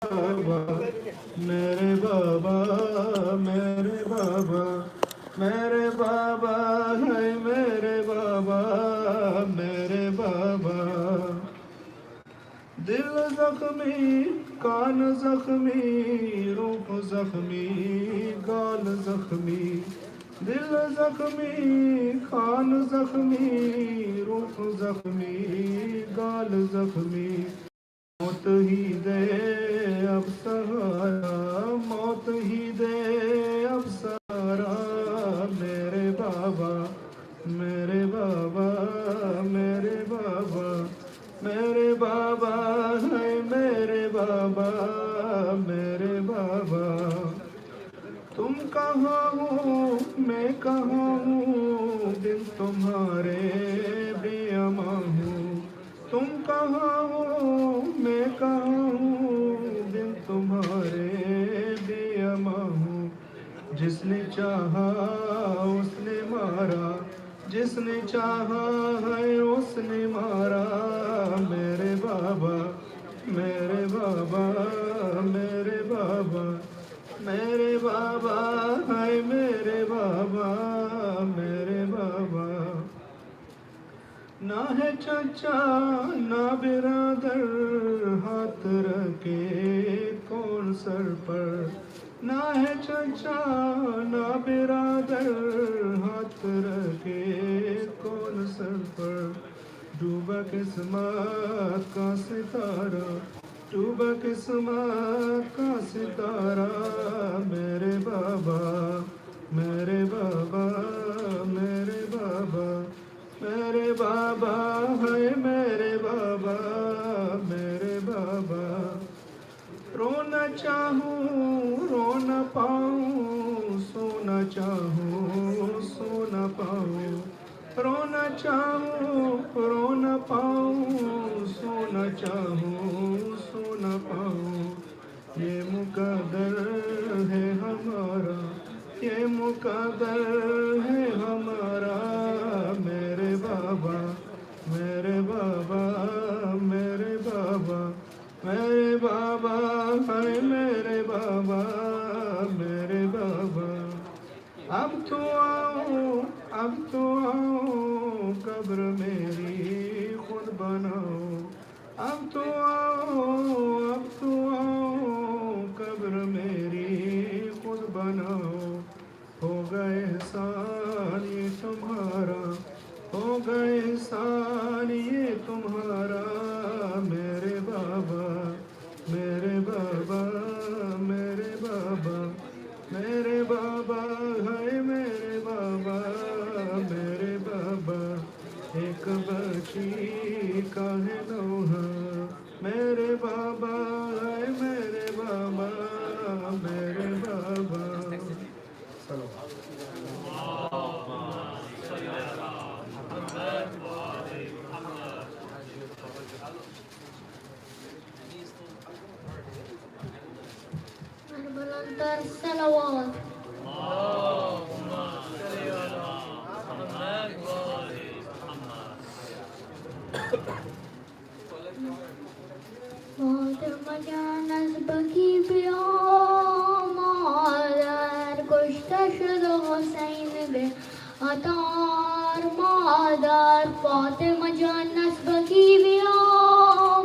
میرے بابا میرے بابا میرے بابا ہے میرے بابا میرے بابا دل زخمی کان زخمی روح زخمی گال زخمی دل زخمی کان زخمی روح زخمی گال زخمی موت ہی دے اب سہارا موت ہی دے اب سہارا میرے بابا میرے بابا میرے بابا میرے بابا ہے میرے بابا میرے بابا تم کہاں ہو میں کہاں ہوں دل تمہارے بے امان ہوں تم کہاں ہو میں کہاں ہوں دل تمہارے بے امان ہوں جس نے چاہا اس نے مارا جس نے چاہا ہے اس نے مارا میرے بابا میرے بابا میرے بابا میرے بابا ہے میرے بابا میرے بابا نہ ہے چچا نہ برادر ہاتھ رکھے کون سر پر نہ ہے چچا نہ برادر ہاتھ رکھے کون سر پر ڈوبا قسمت کا ستارہ ڈوبا قسمت کا ستارہ میرے بابا میرے بابا میرے بابا میرے بابا ہے میرے بابا میرے بابا رونا چاہوں رو نہ پاؤں سونا چاہوں سو نہ پاؤں رونا چاہوں رو نہ پاؤں سونا چاہوں سو نہ پاؤں یہ مقدر ہے ہمارا یہ مقدر ہے ہمارا میرے بابا میرے بابا میرے بابا میرے بابا ہے میرے بابا میرے بابا اب تو آؤ قبر میری خود بناؤ اب تو آؤ قبر میری خود بناؤ ہوگا احسان یہ تمہارا ہوگا احسان یہ تمہارا میرے بابا میرے بابا میرے بابا میرے بابا ہے میرے بابا میرے بابا ایک بچی کا ہے نوحہ میرے بابا ہے میرے بابا میرے بابا بلندر صلوات فاطمہ جان از بکی بیا مادر کشته شد حسین به عطار مادر فاطمہ جان از بکی بیا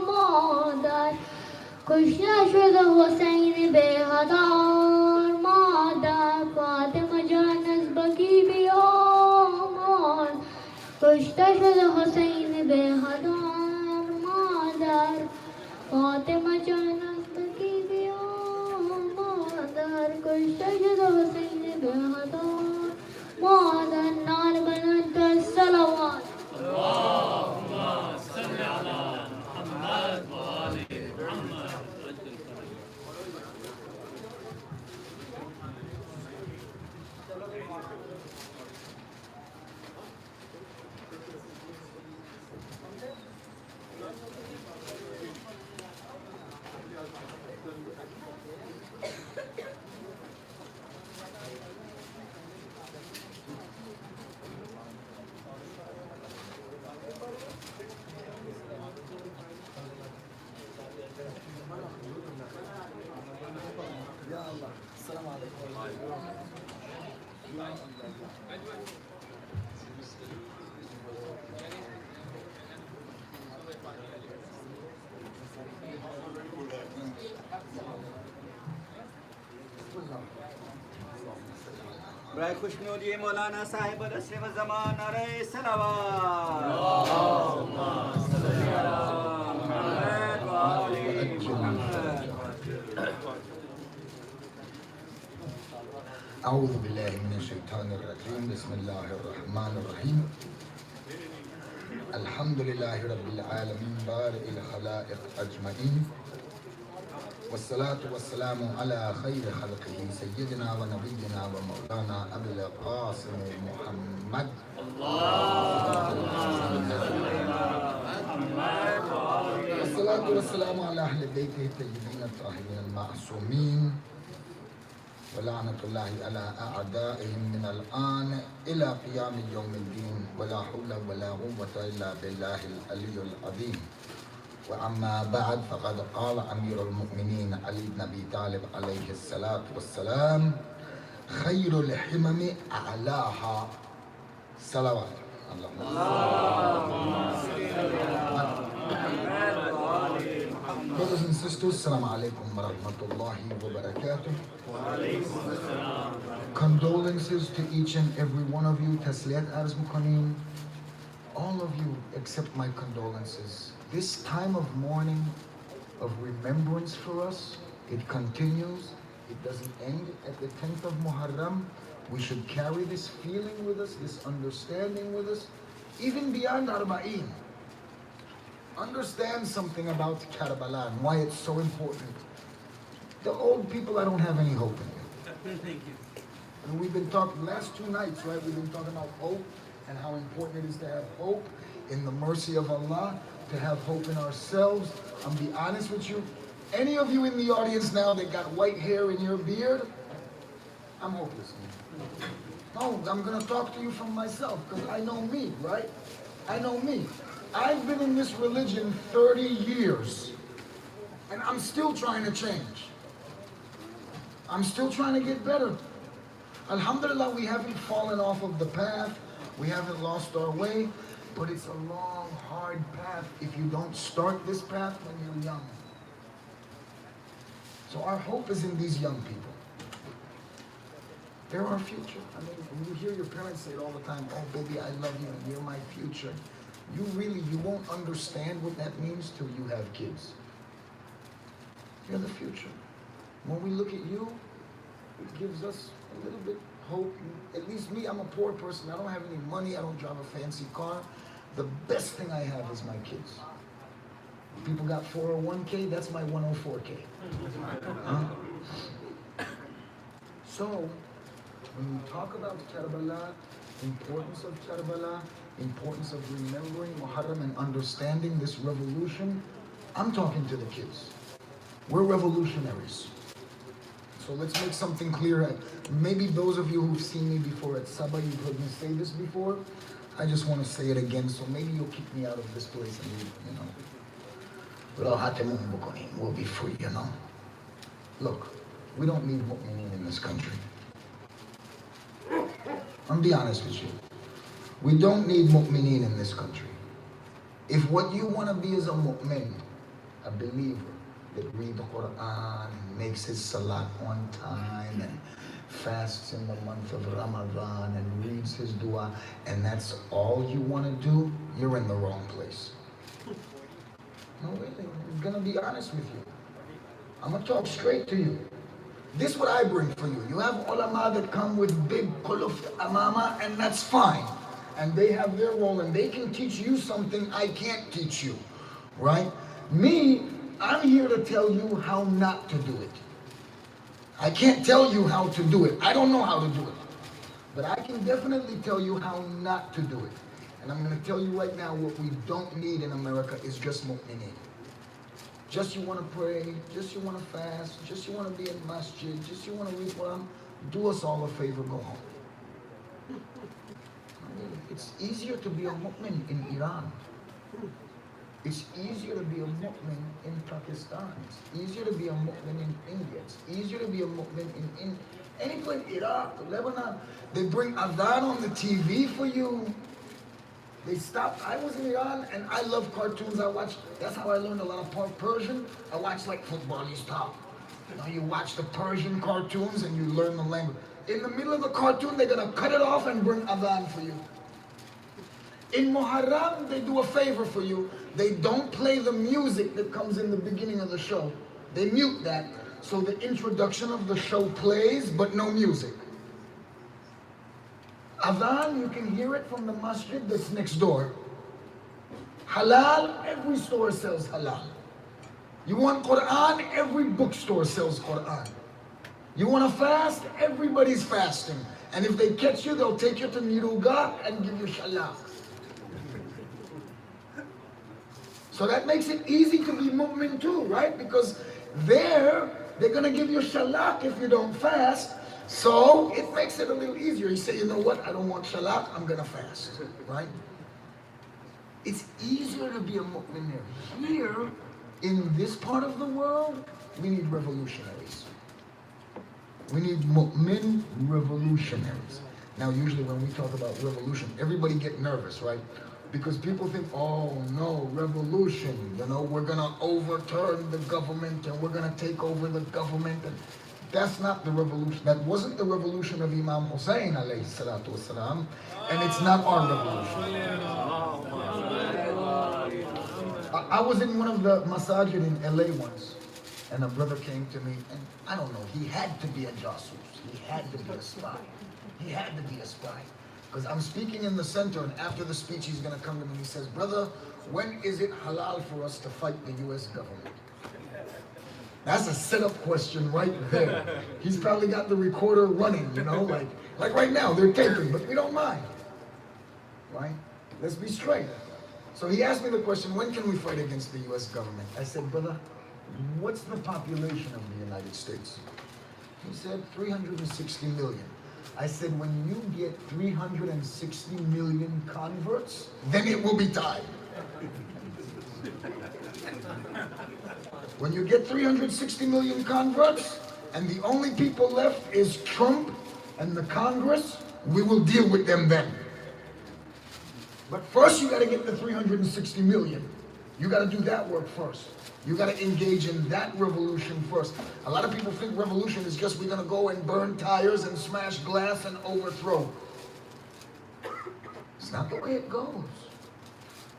مادر کشته شد حسین به عطار مادر فاطمہ جان از بکی بیا مادر کشته شد حسین به عطار مادر فاطمہ جان از بکی بیا مادر کشته شد حسین به عطار مادر نال بلند الصلوات اللهم صل على محمد وآل محمد برای خوشنودی مولانا صاحب العصر و زمان نعره صلوات محمد و آل محمد. أعوذ بالله من الشيطان الرجيم بسم الله الرحمن الرحيم الحمد لله رب العالمين بارئ الخلائق أجمعين والصلاة والسلام على خير خلقه سيدنا ونبينا ومولانا أبي القاسم محمد والصلاة والسلام على أهل بيته الطيبين الطاهرين المعصومين ولعنة الله على أعدائهم من الآن إلى قيام يوم الدين ولا حول ولا قوة إلا بالله العلي العظيم وأما بعد فقد قال أمير المؤمنين علي بن أبي طالب عليه الصلاة والسلام خير الحمم أعلاها صلوات Brothers and sisters, Assalamu alaikum wa rahmatullahi wa barakatuh. Condolences to each and every one of you. Tasliyat arz mukanim. All of you accept my condolences. This time of mourning, of remembrance for us, it continues. It doesn't end at the 10th of Muharram. We should carry this feeling with us, this understanding with us, even beyond Arba'een. Understand something about Karbala and why it's so important. The old people, I don't have any hope in you. Thank you. And we've been talking, last 2 nights, right? We've been talking about hope and how important it is to have hope in the mercy of Allah, to have hope in ourselves. I'll be honest with you. Any of you in the audience now that got white hair in your beard, I'm hopeless. No, I'm going to talk to you from myself because I know me, right? I know me. I've been in this religion 30 years and I'm still trying to change. I'm still trying to get better. Alhamdulillah, we haven't fallen off of the path. We haven't lost our way, but it's a long, hard path if you don't start this path when you're young. So our hope is in these young people. They're our future. I mean, when you hear your parents say it all the time, oh baby, I love you and you're my future. You won't understand what that means till you have kids. You're the future. When we look at you, it gives us a little bit hope. At least me, I'm a poor person. I don't have any money. I don't drive a fancy car. The best thing I have is my kids. People got 401k, that's my 104k. Huh? So, when we talk about Karbala, importance of Karbala, importance of remembering Muharram and understanding this revolution, I'm talking to the kids. We're revolutionaries. So let's make something clear. Maybe those of you who've seen me before at Sabah, you've heard me say this before. I just want to say it again, so maybe you'll kick me out of this place and leave, you know. We'll be free, you know. Look, we don't need mu'mineen in this country. I'm be honest with you. We don't need mu'mineen in this country. If what you want to be is a mu'min, a believer that reads the Quran, makes his salat on time, and fasts in the month of Ramadan, and reads his dua, and that's all you want to do, you're in the wrong place. No, really, I'm going to be honest with you. I'm going to talk straight to you. This is what I bring for you. You have ulama that come with big quluf amama, and that's fine. And they have their role, and they can teach you something I can't teach you, right? Me, I'm here to tell you how not to do it. I can't tell you how to do it. I don't know how to do it. But I can definitely tell you how not to do it. And I'm going to tell you right now, what we don't need in America is just mu'mineen. Just you want to pray, just you want to fast, just you want to be in masjid, just you want to read Quran. Do us all a favor, go home. It's easier to be a mu'min in Iran. It's easier to be a mu'min in Pakistan. It's easier to be a mu'min in India. It's easier to be a mu'min in any place, Iraq, Lebanon. They bring adhan on the TV for you. They stopped. I was in Iran and I love cartoons. That's how I learned a lot of Persian. I watched like football, you stop. You watch the Persian cartoons and you learn the language. In the middle of the cartoon, they're gonna cut it off and bring adhan for you. In Muharram, they do a favor for you. They don't play the music that comes in the beginning of the show. They mute that. So the introduction of the show plays, but no music. Adhan, you can hear it from the masjid that's next door. Halal, every store sells halal. You want Quran, every bookstore sells Quran. You want to fast, everybody's fasting. And if they catch you, they'll take you to Niruga and give you shalak. So that makes it easy to be mu'min too, right? Because they're going to give you shalak if you don't fast. So it makes it a little easier. You say, you know what, I don't want shalak, I'm going to fast, right? It's easier to be a mu'min there. Here, in this part of the world, we need revolutionaries. We need mu'min revolutionaries. Now, usually when we talk about revolution, everybody get nervous, right? Because people think, oh no, revolution, we're going to overturn the government and we're going to take over the government. And that's not the revolution. That wasn't the revolution of Imam Hussein, alayhi salatu wasalam, and it's not our revolution. I was in one of the masajid in LA once, and a brother came to me, and I don't know, he had to be a jasus. He had to be a spy. He had to be a spy. Because I'm speaking in the center, and after the speech, he's going to come to me and he says, brother, when is it halal for us to fight the U.S. government? That's a setup question right there. He's probably got the recorder running, like right now, they're taping, but we don't mind, right? Let's be straight. So he asked me the question, when can we fight against the U.S. government? I said, brother, what's the population of the United States? He said, 360 million. I said, when you get 360 million converts, then it will be time. When you get 360 million converts, and the only people left is Trump and the Congress, we will deal with them then. But first you got to get the 360 million. You got to do that work first. You got to engage in that revolution first. A lot of people think revolution is just we're going to go and burn tires and smash glass and overthrow. It's not the way it goes.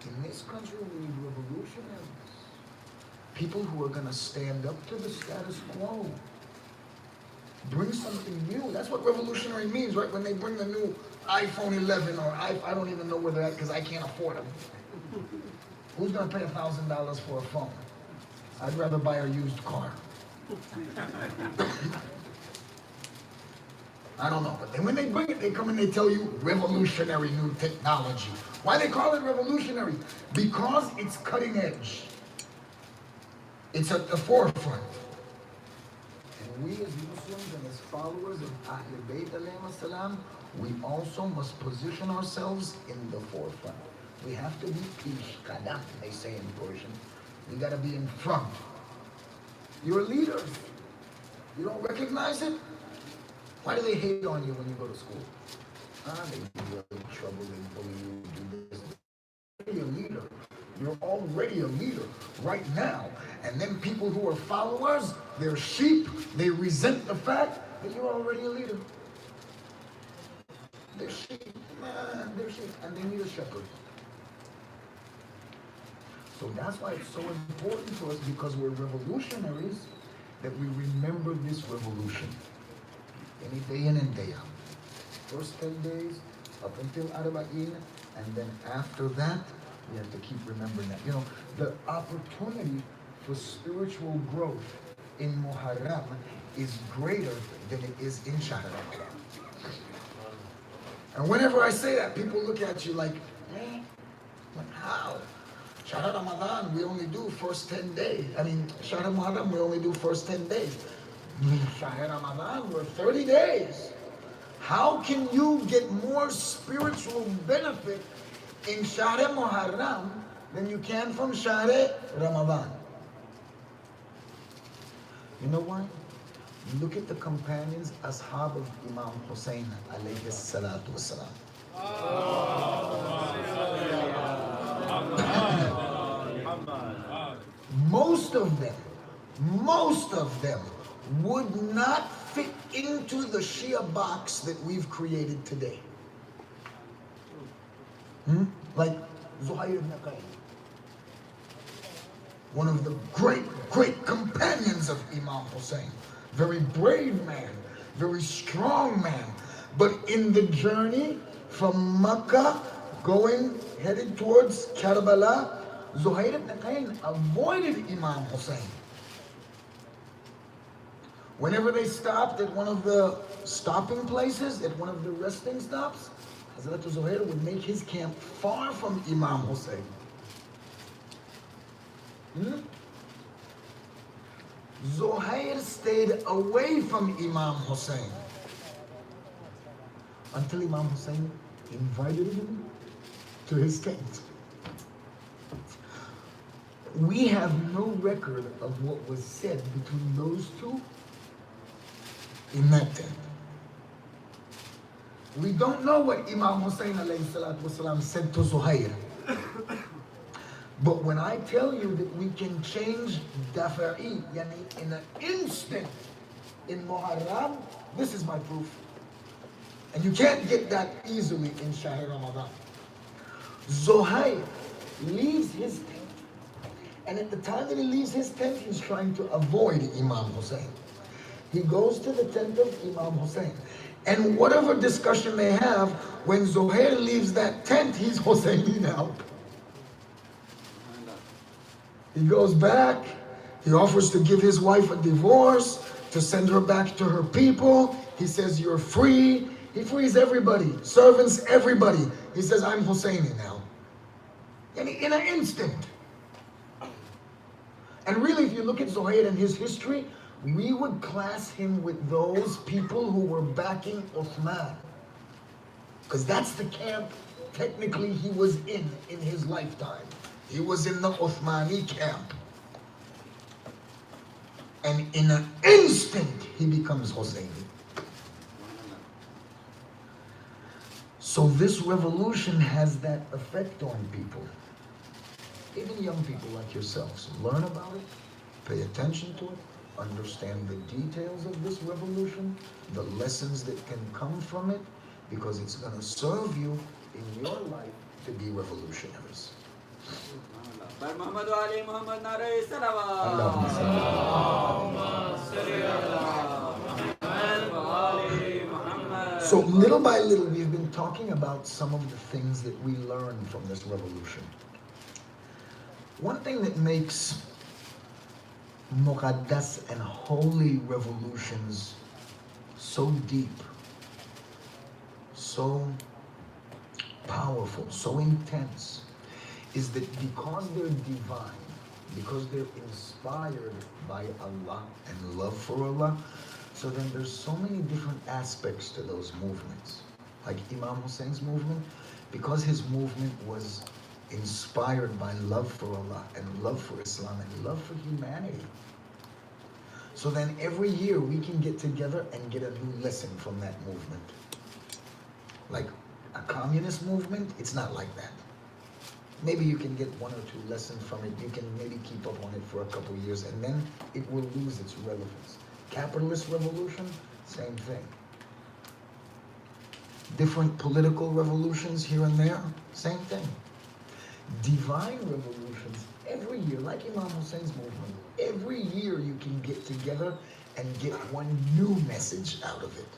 In this country, we need revolutionaries. People who are going to stand up to the status quo. Bring something new. That's what revolutionary means, right? When they bring the new iPhone 11 or I don't even know where they're at because I can't afford them. Who's going to pay $1,000 for a phone? I'd rather buy a used car. I don't know, but then when they bring it, they come and they tell you revolutionary new technology. Why they call it revolutionary? Because it's cutting edge. It's at the forefront. And we as Muslims and as followers of Ahlul Bayt alayhim salam, we also must position ourselves in the forefront. We have to be pish kadam, they say in Persian. You gotta be in front. You're a leader. You don't recognize it? Why do they hate on you when you go to school? They give you trouble, they bully you, do this. You're already a leader. You're already a leader right now. And then people who are followers, they're sheep, they resent the fact that you're already a leader. They're sheep, and they need a shepherd. So that's why it's so important for us, because we're revolutionaries, that we remember this revolution. Any day in and day out. First 10 days, up until Arba'in, and then after that, we have to keep remembering that. The opportunity for spiritual growth in Muharram is greater than it is in Shahr Ramadan. And whenever I say that, people look at you like, how? Shahr Ramadan, we only do first 10 days. Shahr Muharram, we only do first 10 days. Shahr Ramadan, we're 30 days. How can you get more spiritual benefit in Shahr Muharram than you can from Shahr Ramadan. You know why? Look at the companions, ashab of Imam Hussein alayhi salatu wasalam. Most of them would not fit into the Shia box that we've created today. Like Zuhair ibn Qayn, one of the great companions of Imam Hussein. Very brave man, very strong man. But in the journey from Makkah, headed towards Karbala, Zuhair ibn Qayn avoided Imam Hussein. Whenever they stopped at one of the stopping places, at one of the resting stops, Hazrat Zuhair would make his camp far from Imam Hussein. Zuhair stayed away from Imam Hussein until Imam Hussein invited him to his tent. We have no record of what was said between those two in that tent. We don't know what Imam Hussein alayhi salatu wasalam said to Zuhair. But when I tell you that we can change dafa'i, yani in an instant in Muharram, this is my proof. And you can't get that easily in Shahr Ramadan. Zuhair leaves his tent. And at the time that he leaves his tent, he's trying to avoid Imam Hussein. He goes to the tent of Imam Hussein. And whatever discussion they have, when Zuhair leaves that tent, he's Husseini now. He goes back, he offers to give his wife a divorce, to send her back to her people. He says, you're free. He frees everybody, servants, everybody. He says, I'm Husseini now. And in an instant. And really, if you look at Zuhair and his history, we would class him with those people who were backing Uthman. Because that's the camp, technically, he was in his lifetime. He was in the Uthmani camp. And in an instant, he becomes Husseini. So this revolution has that effect on people. Even young people like yourselves. Learn about it, pay attention to it, understand the details of this revolution, the lessons that can come from it, because it's going to serve you in your life to be revolutionaries. So little by little, we've been talking about some of the things that we learned from this revolution. One thing that makes Muqaddas and holy revolutions so deep, so powerful, so intense, is that because they're divine, because they're inspired by Allah and love for Allah, so then there's so many different aspects to those movements. Like Imam Hussein's movement, because his movement was inspired by love for Allah and love for Islam and love for humanity. So then every year we can get together and get a new lesson from that movement. Like a communist movement, it's not like that. Maybe you can get one or two lessons from it. You can maybe keep up on it for a couple of years and then it will lose its relevance. Capitalist revolution, same thing. Different political revolutions here and there, same thing. Divine revolutions, every year, like Imam Hussein's movement, every year you can get together and get one new message out of it.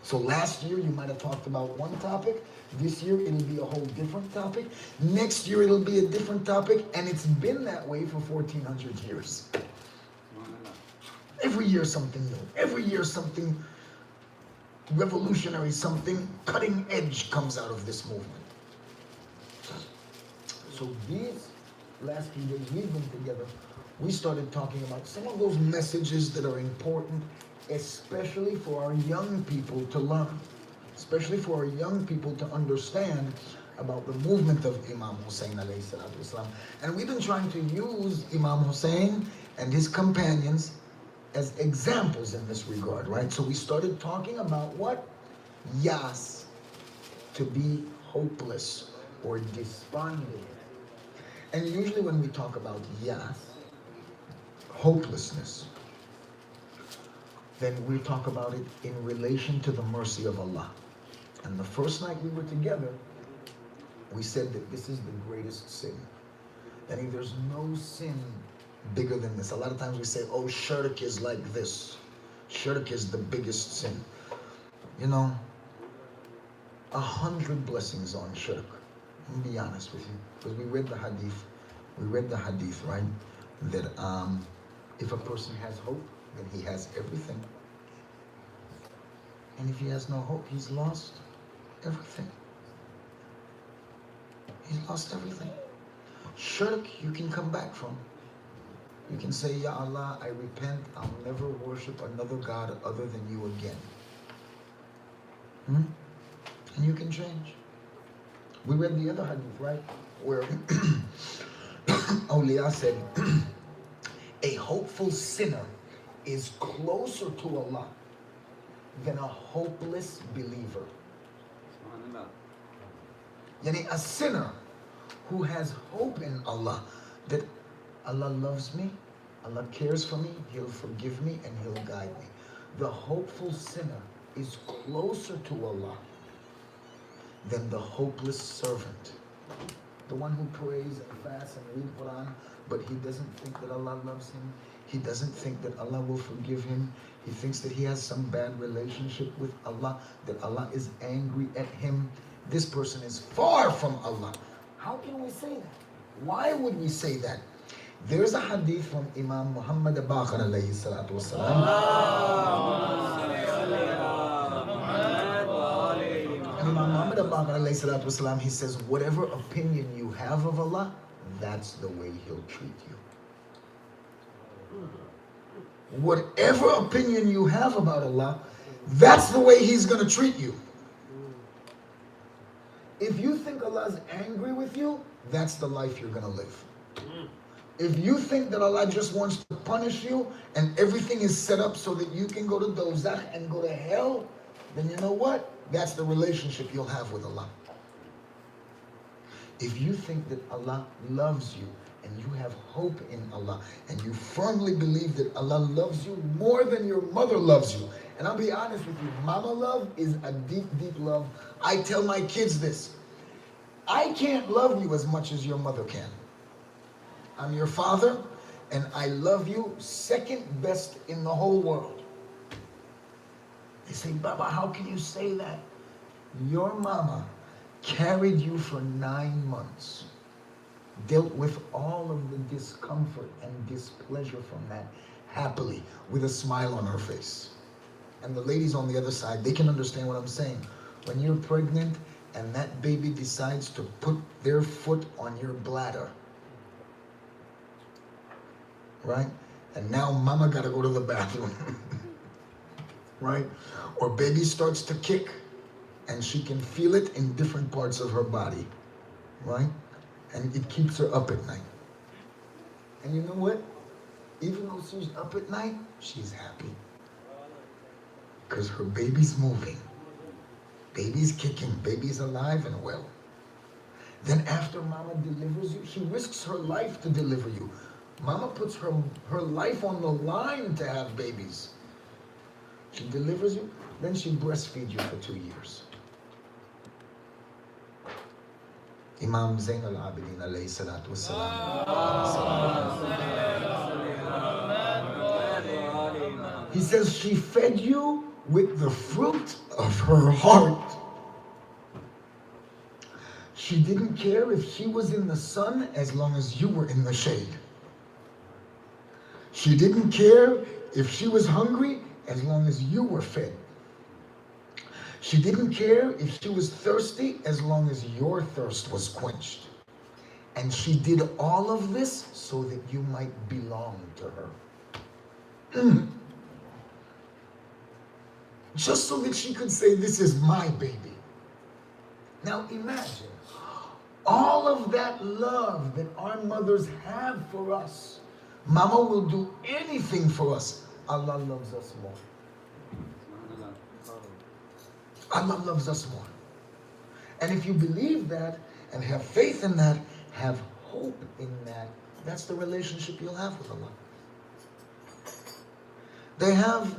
So last year you might have talked about one topic, this year it'll be a whole different topic, next year it'll be a different topic, and it's been that way for 1400 years. Every year something new, every year something revolutionary, something cutting edge comes out of this movement. So these last few days we've been together, we started talking about some of those messages that are important, especially for our young people to learn, especially for our young people to understand about the movement of Imam Hussein alayhi salatu wasalam. And we've been trying to use Imam Hussein and his companions as examples in this regard, right? So we started talking about what? Yas, to be hopeless or despondent. And usually when we talk about yas, hopelessness, then we talk about it in relation to the mercy of Allah. And the first night we were together, we said that this is the greatest sin. That there's no sin bigger than this. A lot of times we say, oh, shirk is like this. Shirk is the biggest sin. You know, 100 blessings on shirk. Let me be honest with you. Because we read the hadith, right? That if a person has hope, then he has everything. And if he has no hope, he's lost everything. He's lost everything. Shirk, you can come back from. You can say, Ya Allah, I repent. I'll never worship another God other than you again. And you can change. We read the other hadith, right? Where Awliya said, a hopeful sinner is closer to Allah than a hopeless believer. Yani a sinner who has hope in Allah, that Allah loves me, Allah cares for me, He'll forgive me, and He'll guide me. The hopeful sinner is closer to Allah than the hopeless servant. The one who prays and fasts and reads Quran, but he doesn't think that Allah loves him. He doesn't think that Allah will forgive him. He thinks that he has some bad relationship with Allah, that Allah is angry at him. This person is far from Allah. How can we say that? Why would we say that? There's a hadith from Imam Muhammad Baqir alayhi salatu wasalam. Imam Muhammad Baqir alayhi salatu wasalam, he says, whatever opinion you have of Allah, that's the way He'll treat you. Whatever opinion you have about Allah, that's the way He's going to treat you. If you think Allah's angry with you, that's the life you're going to live. If you think that Allah just wants to punish you and everything is set up so that you can go to dozakh and go to hell, then you know what? That's the relationship you'll have with Allah. If you think that Allah loves you and you have hope in Allah and you firmly believe that Allah loves you more than your mother loves you, and I'll be honest with you, mama love is a deep, deep love. I tell my kids this. I can't love you as much as your mother can. I'm your father, and I love you second best in the whole world. They say, Baba, how can you say that? Your mama carried you for 9 months, dealt with all of the discomfort and displeasure from that happily, with a smile on her face. And the ladies on the other side, they can understand what I'm saying. When you're pregnant and that baby decides to put their foot on your bladder, right? And now mama gotta go to the bathroom, right? Or baby starts to kick and she can feel it in different parts of her body, right? And it keeps her up at night. And you know what? Even though she's up at night, she's happy. Because her baby's moving. Baby's kicking. Baby's alive and well. Then after mama delivers you, she risks her life to deliver you. Mama puts her life on the line to have babies. She delivers you, then she breastfeeds you for 2 years. Imam Zain al-Abidin alayhi salatu wassalam. He says she fed you with the fruit of her heart. She didn't care if she was in the sun as long as you were in the shade. She didn't care if she was hungry as long as you were fed. She didn't care if she was thirsty as long as your thirst was quenched. And she did all of this so that you might belong to her. Just so that she could say, this is my baby. Now imagine All of that love that our mothers have for us, Mama will do anything for us. Allah loves us more. Allah loves us more. And if you believe that and have faith in that, have hope in that, that's the relationship you'll have with Allah. They have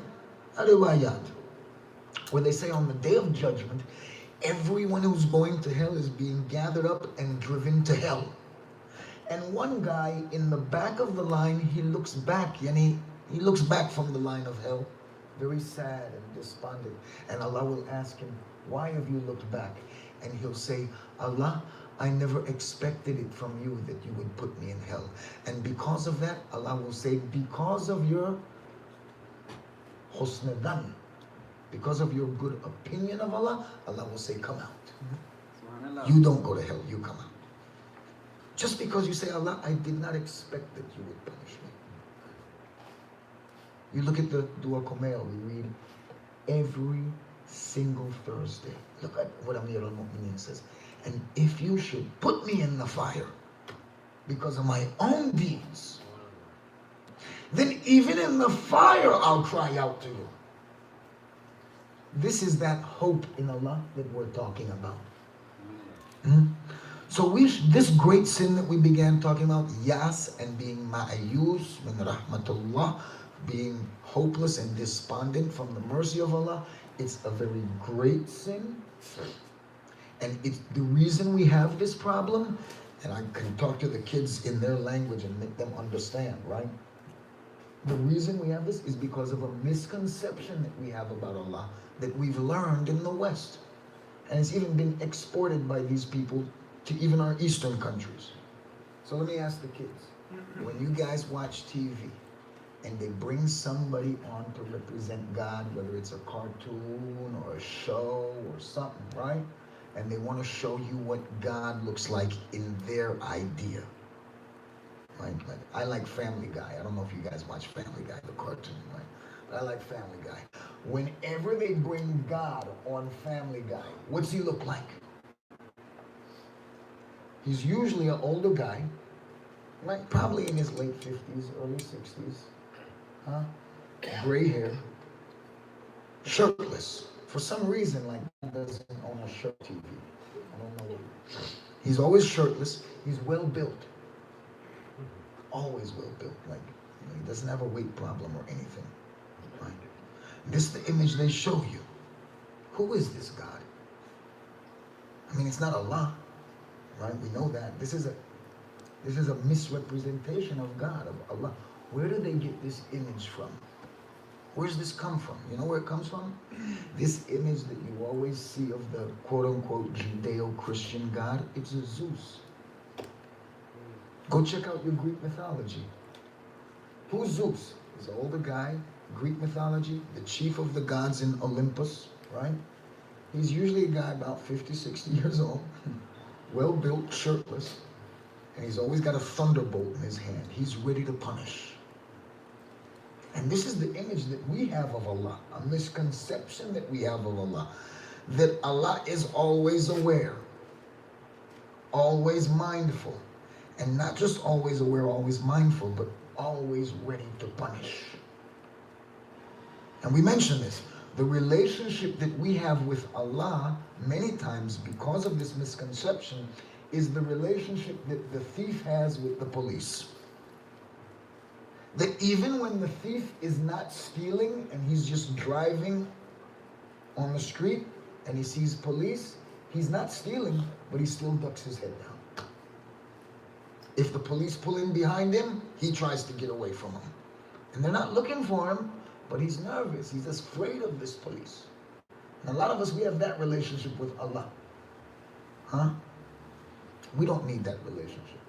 a riwayat where they say on the day of judgment, everyone who's going to hell is being gathered up and driven to hell. And one guy in the back of the line, he looks back, and he looks back from the line of hell, very sad and despondent. And Allah will ask him, why have you looked back? And he'll say, Allah, I never expected it from you that you would put me in hell. And because of that, Allah will say, because of your husn dhan, because of your good opinion of Allah, Allah will say, come out. You don't go to hell, you come out. Just because you say, Allah, I did not expect that you would punish me. You look at the Dua Kumail, we read every single Thursday. Look at what Amir al-Mu'mineen says. And if you should put me in the fire because of my own deeds, then even in the fire I'll cry out to you. This is that hope in Allah that we're talking about. So this great sin that we began talking about, yas, and being ma'ayus min rahmatullah, being hopeless and despondent from the mercy of Allah, it's a very great sin. And it's the reason we have this problem, and I can talk to the kids in their language and make them understand, right? The reason we have this is because of a misconception that we have about Allah that we've learned in the West. And it's even been exported by these people to even our Eastern countries. So let me ask the kids, when you guys watch TV and they bring somebody on to represent God, whether it's a cartoon or a show or something, right? And they want to show you what God looks like in their idea. Like I like Family Guy. I don't know if you guys watch Family Guy, the cartoon, right? But I like Family Guy. Whenever they bring God on Family Guy, what's he look like? He's usually an older guy, like probably in his late 50s, early 60s, gray hair, shirtless. For some reason, like God doesn't own a shirt TV. I don't know. He's always shirtless. He's well built. Always well built. Like he doesn't have a weight problem or anything. Right? This is the image they show you. Who is this God? I mean, it's not Allah. Right? We know that. This is a misrepresentation of God, of Allah. Where do they get this image from? Where's this come from? You know where it comes from? This image that you always see of the quote-unquote Judeo-Christian God, it's a Zeus. Go check out your Greek mythology. Who's Zeus? He's an older guy, Greek mythology, the chief of the gods in Olympus, right? He's usually a guy about 50, 60 years old. Well-built, shirtless, and he's always got a thunderbolt in his hand. He's ready to punish. And this is the image that we have of Allah, a misconception that we have of Allah, that Allah is always aware, always mindful, and not just always aware, always mindful, but always ready to punish. And we mentioned this. The relationship that we have with Allah, many times because of this misconception, is the relationship that the thief has with the police. That even when the thief is not stealing and he's just driving on the street and he sees police, he's not stealing, but he still ducks his head down. If the police pull in behind him, he tries to get away from them. And they're not looking for him, but he's nervous. He's afraid of this police. And a lot of us, we have that relationship with Allah. We don't need that relationship.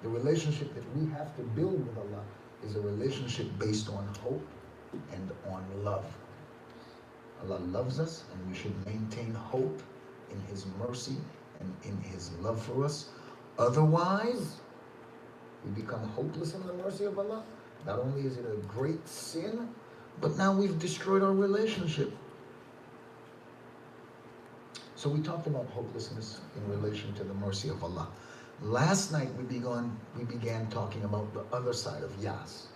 The relationship that we have to build with Allah is a relationship based on hope and on love. Allah loves us, and we should maintain hope in His mercy and in His love for us. Otherwise, we become hopeless in the mercy of Allah. Not only is it a great sin, but now we've destroyed our relationship. So we talked about hopelessness in relation to the mercy of Allah. Last night we began talking about the other side of Yas.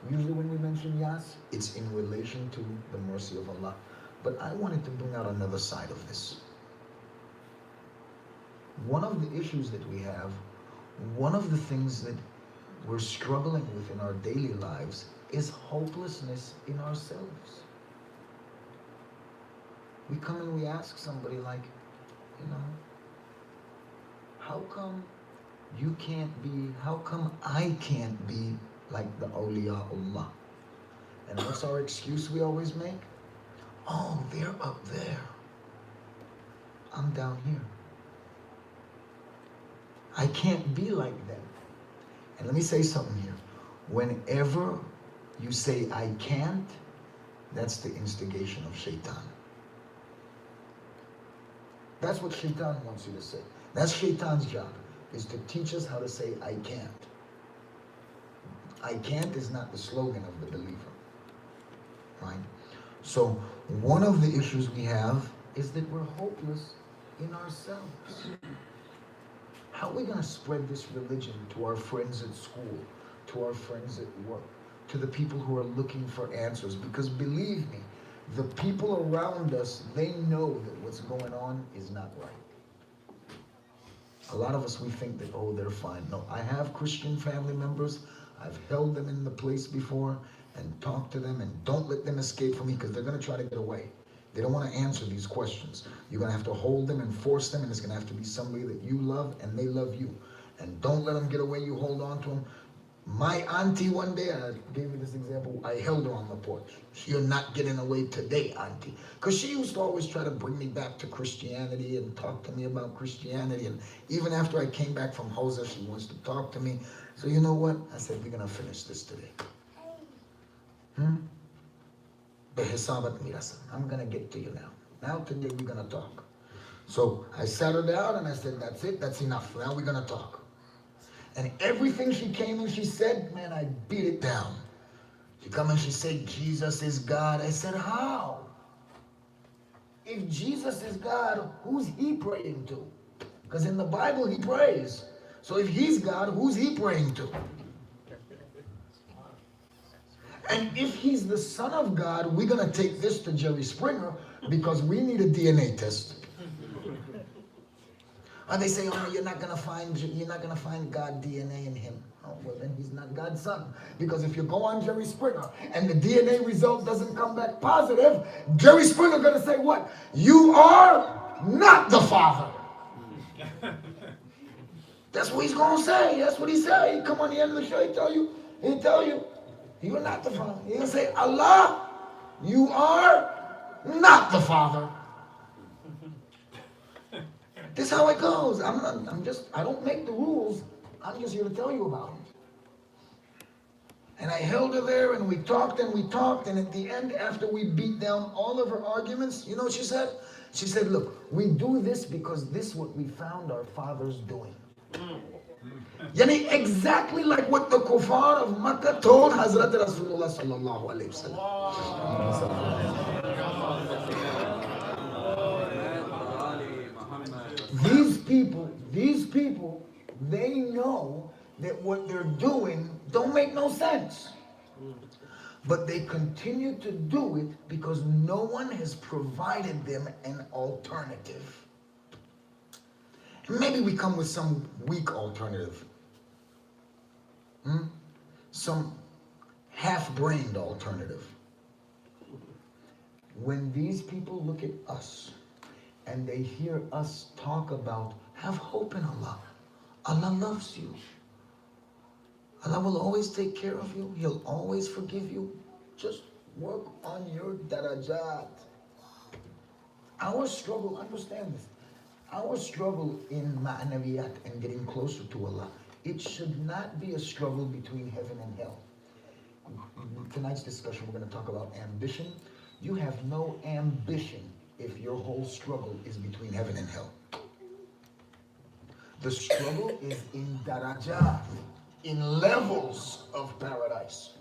Usually when we mention Yas, it's in relation to the mercy of Allah. But I wanted to bring out another side of this. One of the issues that we have, one of the things that we're struggling with in our daily lives is hopelessness in ourselves. We come and we ask somebody like, how come I can't be like the awliyaullah? And what's our excuse we always make? Oh, they're up there. I'm down here. I can't be like them. And let me say something here. Whenever you say I can't, that's the instigation of shaitan. That's what shaitan wants you to say. That's shaitan's job, is to teach us how to say I can't. I can't is not the slogan of the believer. Right? So one of the issues we have is that we're hopeless in ourselves. How are we going to spread this religion to our friends at school, to our friends at work, to the people who are looking for answers? Because believe me, the people around us, they know that what's going on is not right. A lot of us, we think that, oh, they're fine. No, I have Christian family members. I've held them in the place before and talked to them, and don't let them escape from me, because they're going to try to get away. They don't want to answer these questions. You're going to have to hold them and force them, and it's going to have to be somebody that you love and they love you. And don't let them get away. You hold on to them. My auntie one day, I gave you this example, I held her on the porch. You're not getting away today, auntie. Because she used to always try to bring me back to Christianity and talk to me about Christianity. And even after I came back from Hausa, she wants to talk to me. So you know what? I said, we're going to finish this today. I'm going to get to you now. Now today we're going to talk. So I sat her down and I said, that's it, that's enough. Now we're going to talk. And everything she came and she said, man, I beat it down. She come and she said, Jesus is God. I said, how? If Jesus is God, who's he praying to? Because in the Bible he prays. So if he's God, who's he praying to? And if he's the Son of God, we're going to take this to Jerry Springer because we need a DNA test. And they say, oh, you're not gonna find God DNA in him. Oh, well, then he's not God's son. Because if you go on Jerry Springer and the DNA result doesn't come back positive, Jerry Springer gonna say what? You are not the father. That's what he's gonna say. That's what he said. He come on the end of the show, he tell you, you're not the father. He's gonna say, Allah, you are not the father. This is how it goes. I don't make the rules. I'm just here to tell you about it. And I held her there and we talked, and at the end, after we beat down all of her arguments, you know what she said? She said, look, we do this because this is what we found our fathers doing. Yani exactly like what the kuffar of Makkah told Hazrat Rasulullah sallallahu alayhi wa sallam. These people, they know that what they're doing don't make no sense. But they continue to do it because no one has provided them an alternative. Maybe we come with some weak alternative. Some half-brained alternative. When these people look at us and they hear us talk about have hope in Allah. Allah loves you. Allah will always take care of you. He'll always forgive you. Just work on your darajat. Our struggle, understand this, our struggle in ma'nawiyat and getting closer to Allah, it should not be a struggle between heaven and hell. Tonight's discussion, we're going to talk about ambition. You have no ambition if your whole struggle is between heaven and hell. The struggle is in darajat, in levels of paradise,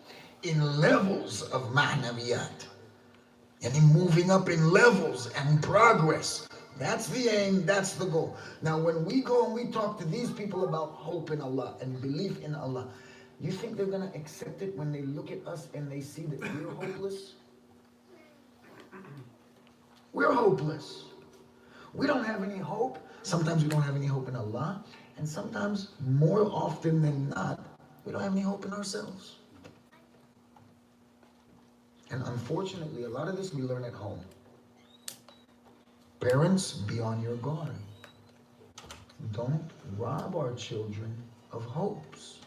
in levels of ma'nawiyat, and in moving up in levels and progress That's the aim, that's the goal. Now, when we go and we talk to these people about hope in Allah and belief in Allah, you think they're going to accept it when they look at us and they see that we're hopeless? We're hopeless. We don't have any hope. Sometimes we don't have any hope in Allah, and sometimes, more often than not, we don't have any hope in ourselves. And unfortunately, a lot of this we learn at home. Parents, be on your guard. Don't rob our children of hopes.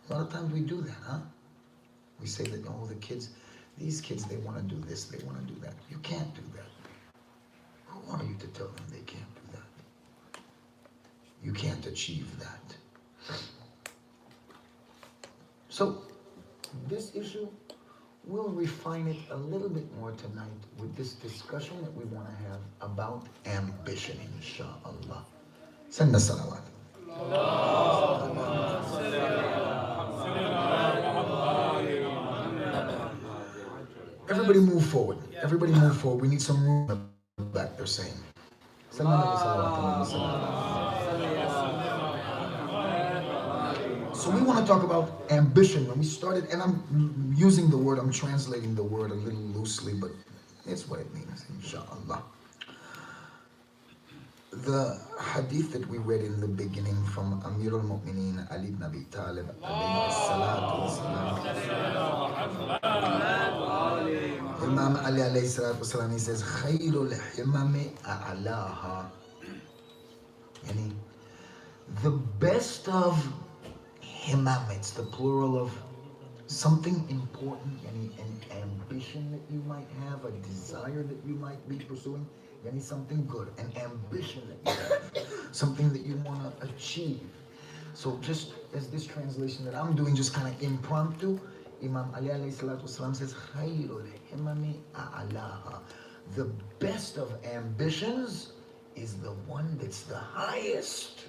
A lot of times we do that, huh? We say that, oh, these kids, they want to do this, they want to do that. You can't do that. Who are you to tell them they can't do that? You can't achieve that. So, this issue, we'll refine it a little bit more tonight with this discussion that we want to have about ambition, inshallah. Send the salawat. Everybody move forward. Everybody move forward. We need some room in the back, they're saying. Send the salawat. So we want to talk about ambition. When we started, and I'm using the word, I'm translating the word a little loosely, but it's what it means, inshallah. The hadith that we read in the beginning from Amir al-Mu'mineen Ali ibn Abi Talib alayhi salatu wasalam. Imam Ali alayhi salatu wasalam, he says, Khayrul himami a'alaha. Yani, the best of himam, it's the plural of something important, an ambition that you might have, a desire that you might be pursuing, something good, an ambition that you have, something that you want to achieve. So just as this translation that I'm doing, just kind of impromptu, Imam Ali alayhi salatu wasalam says, Khayrul himami a'alaha. The best of ambitions is the one that's the highest.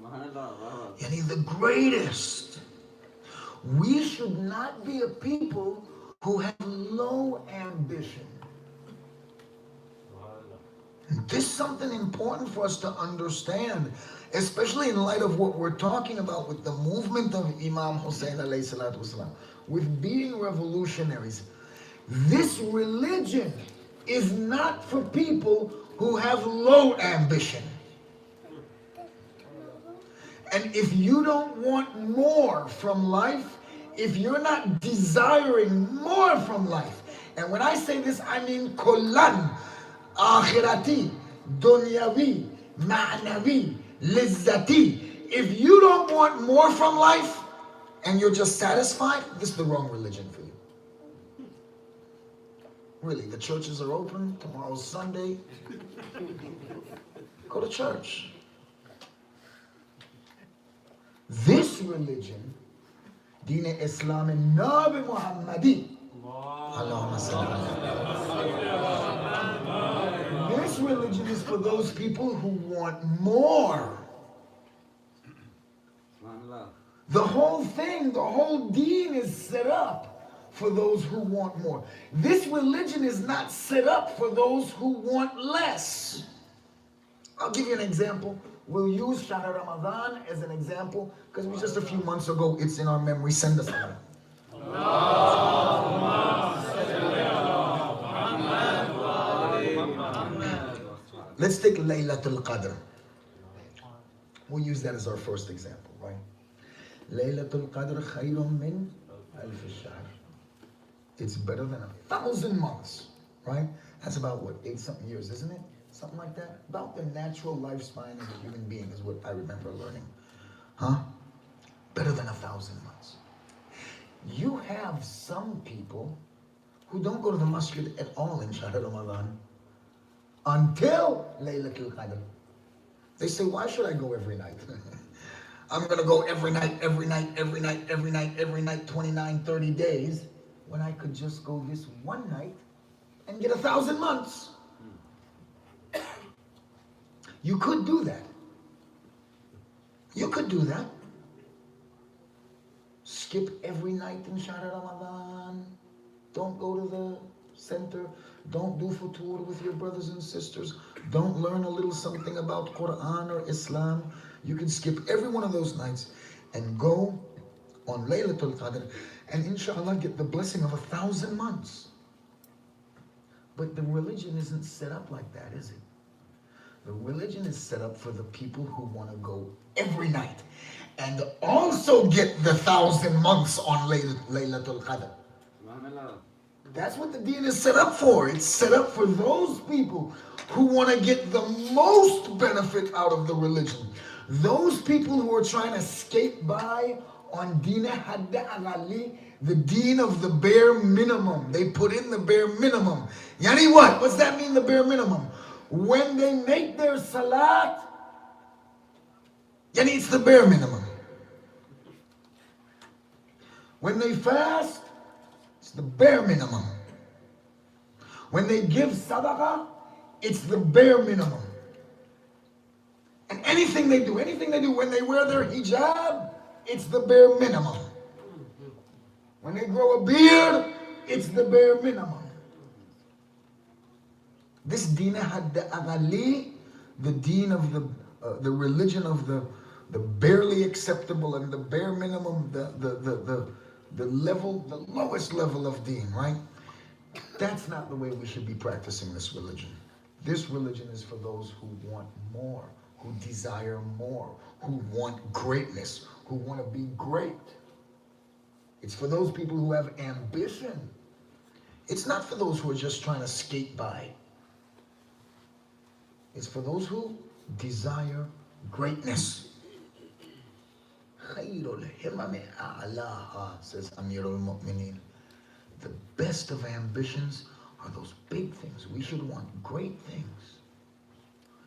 The greatest. We should not be a people who have low ambition. This is something important for us to understand, especially in light of what we're talking about with the movement of Imam Hussein alayhi salatu wasalam, with being revolutionaries. This religion is not for people who have low ambition. And if you don't want more from life, if you're not desiring more from life, and when I say this, I mean kullan, akhirati, dunyavi, ma'navi, lizzati. If you don't want more from life, and you're just satisfied, this is the wrong religion for you. Really, the churches are open, tomorrow's Sunday. Go to church. This religion, Deen Islam and Nabi Muhammadi, this religion is for those people who want more. The whole thing, the whole deen is set up for those who want more. This religion is not set up for those who want less. I'll give you an example. We'll use Shahr Ramadan as an example because it was just a few months ago. It's in our memory. Send us one. Let's take Laylatul Qadr. We'll use that as our first example, right? Laylatul Qadr khayrun min alf shahr. It's better than 1,000 months, right? That's about what, 8-something years, isn't it? Something like that. About the natural lifespan of a human being is what I remember learning. Huh? Better than 1,000 months. You have some people who don't go to the masjid at all in Shahr Ramadan until Laylatul Qadr. They say, why should I go every night? I'm going to go every night, 29, 30 days, when I could just go this one night and get 1,000 months. You could do that. You could do that. Skip every night in Shahr Ramadan. Don't go to the center. Don't do futur with your brothers and sisters. Don't learn a little something about Quran or Islam. You can skip every one of those nights and go on Laylatul Qadr and inshallah get the blessing of 1,000 months. But the religion isn't set up like that, is it? The religion is set up for the people who want to go every night and also get the 1,000 months on Laylatul Qadr. That's what the deen is set up for. It's set up for those people who want to get the most benefit out of the religion. Those people who are trying to skate by on deen hadda agali, the deen of the bare minimum. They put in the bare minimum. Yani what? What's that mean, the bare minimum? When they make their salat, yani it's the bare minimum. When they fast, it's the bare minimum. When they give sadaqah, it's the bare minimum. And anything they do, when they wear their hijab, it's the bare minimum. When they grow a beard, it's the bare minimum. This deen hadda agali, the deen of the religion of the barely acceptable and the bare minimum, the level, the lowest level of deen, right? That's not the way we should be practicing this religion. This religion is for those who want more, who desire more, who want greatness, who want to be great. It's for those people who have ambition. It's not for those who are just trying to skate by. It's for those who desire greatness. Khairul himami a'laha, says Amirul Mu'mineen. The best of ambitions are those big things. We should want great things.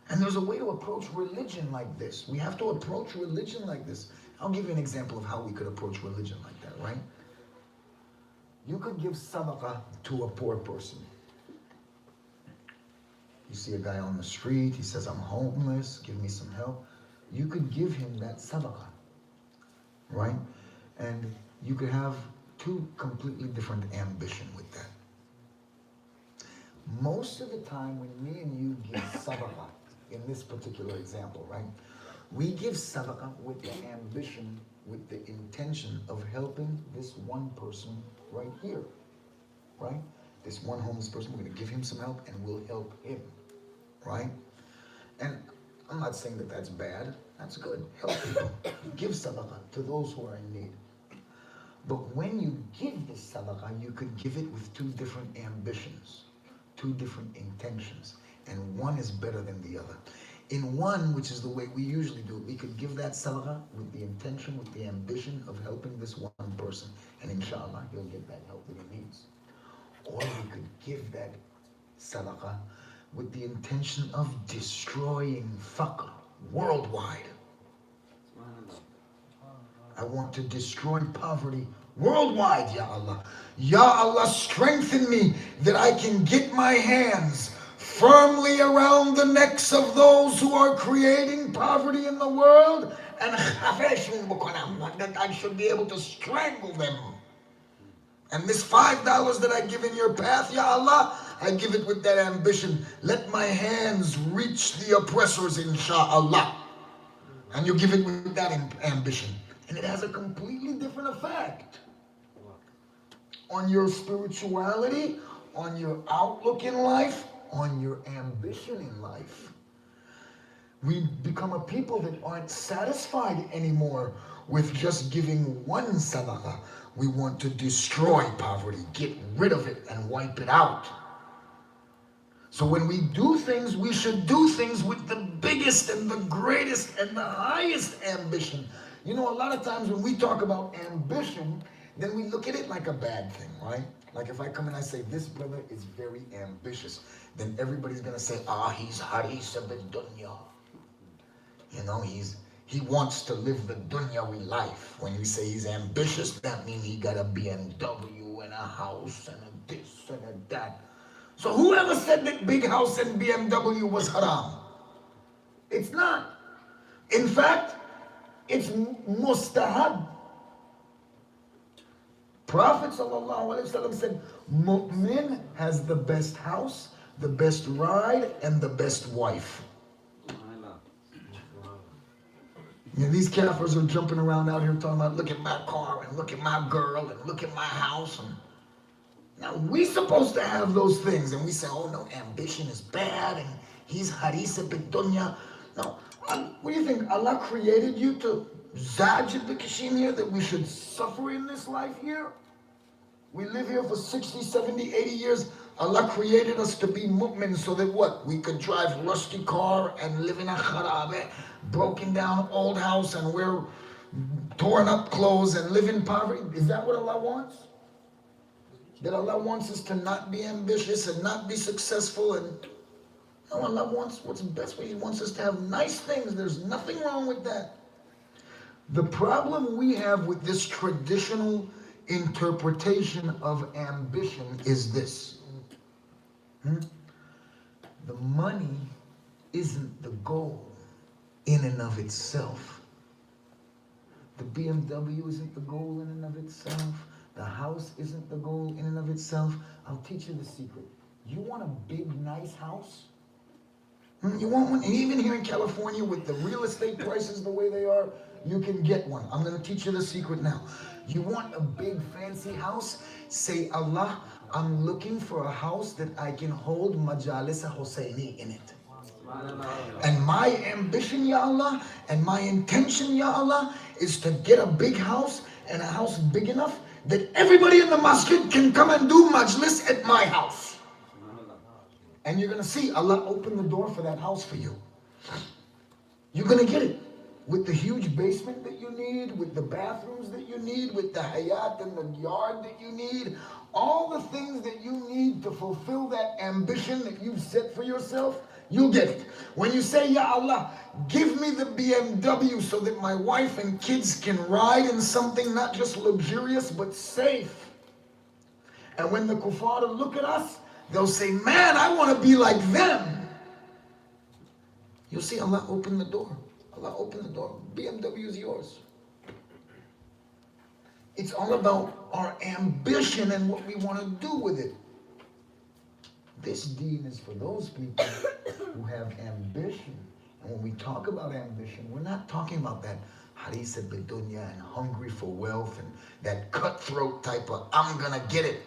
And there's a way to approach religion like this. We have to approach religion like this. I'll give you an example of how we could approach religion like that, right? You could give sadaqah to a poor person. You see a guy on the street, he says, I'm homeless, give me some help. You could give him that sadaqah, right? And you could have two completely different ambition with that. Most of the time when me and you give sadaqah, in this particular example, right? We give sadaqah with the ambition, with the intention of helping this one person right here, right? This one homeless person, we're going to give him some help and we'll help him, right? And I'm not saying that that's bad. That's good. Help people. Give sadaqah to those who are in need. But when you give the sadaqah, you could give it with two different ambitions, two different intentions, and one is better than the other. In one, which is the way we usually do it, we could give that sadaqah with the intention, with the ambition of helping this one person, and inshallah, he'll get that help that he needs. Or we could give that sadaqah with the intention of destroying faqr worldwide. I want to destroy poverty worldwide, Ya Allah. Ya Allah, strengthen me that I can get my hands firmly around the necks of those who are creating poverty in the world, and that I should be able to strangle them. And this $5 that I give in your path, Ya Allah, I give it with that ambition. Let my hands reach the oppressors, insha'Allah. And you give it with that ambition. And it has a completely different effect on your spirituality, on your outlook in life, on your ambition in life. We become a people that aren't satisfied anymore with just giving one sadaqah. We want to destroy poverty, get rid of it and wipe it out. So when we do things, we should do things with the biggest and the greatest and the highest ambition. You know, a lot of times when we talk about ambition, then we look at it like a bad thing, right? Like if I come and I say, this brother is very ambitious, then everybody's going to say, he's haris bid-dunya. You know, he wants to live the dunyawi life. When you say he's ambitious, that means he got a BMW and a house and a this and a that. So whoever said that big house and BMW was haram? It's not. In fact, it's mustahab. Prophet ﷺ said, Mu'min has the best house, the best ride, and the best wife. You know, these kafirs are jumping around out here talking about, look at my car, and look at my girl, and look at my house. And now, we're supposed to have those things, and we say, oh no, ambition is bad, and he's harisa bidunya. No, what do you think? Allah created you to zajid bikashim here, that we should suffer in this life here? We live here for 60, 70, 80 years. Allah created us to be mu'min so that what? We could drive rusty car and live in a kharabe, broken down old house, and wear torn up clothes and live in poverty. Is that what Allah wants? That Allah wants us to not be ambitious and not be successful? And no, Allah wants what's best for you. He wants us to have nice things. There's nothing wrong with that. The problem we have with this traditional interpretation of ambition is this. The money isn't the goal in and of itself. The BMW isn't the goal in and of itself. The house isn't the goal in and of itself. I'll teach you the secret. You want a big, nice house? You want one? And even here in California, with the real estate prices the way they are, you can get one. I'm going to teach you the secret now. You want a big, fancy house? Say, Allah, I'm looking for a house that I can hold Majalis Hosseini in it. And my ambition, Ya Allah, and my intention, Ya Allah, is to get a big house, and a house big enough that everybody in the masjid can come and do majlis at my house. And you're going to see Allah open the door for that house for you. You're going to get it. With the huge basement that you need, with the bathrooms that you need, with the hayat and the yard that you need, all the things that you need to fulfill that ambition that you've set for yourself, you'll get it. When you say, Ya Allah, give me the BMW so that my wife and kids can ride in something not just luxurious but safe. And when the kuffar look at us, they'll say, man, I want to be like them. You'll see Allah open the door. Allah open the door. BMW is yours. It's all about our ambition and what we want to do with it. This deen is for those people who have ambition. And when we talk about ambition, we're not talking about that harisa bidunya and hungry for wealth and that cutthroat type of, I'm going to get it.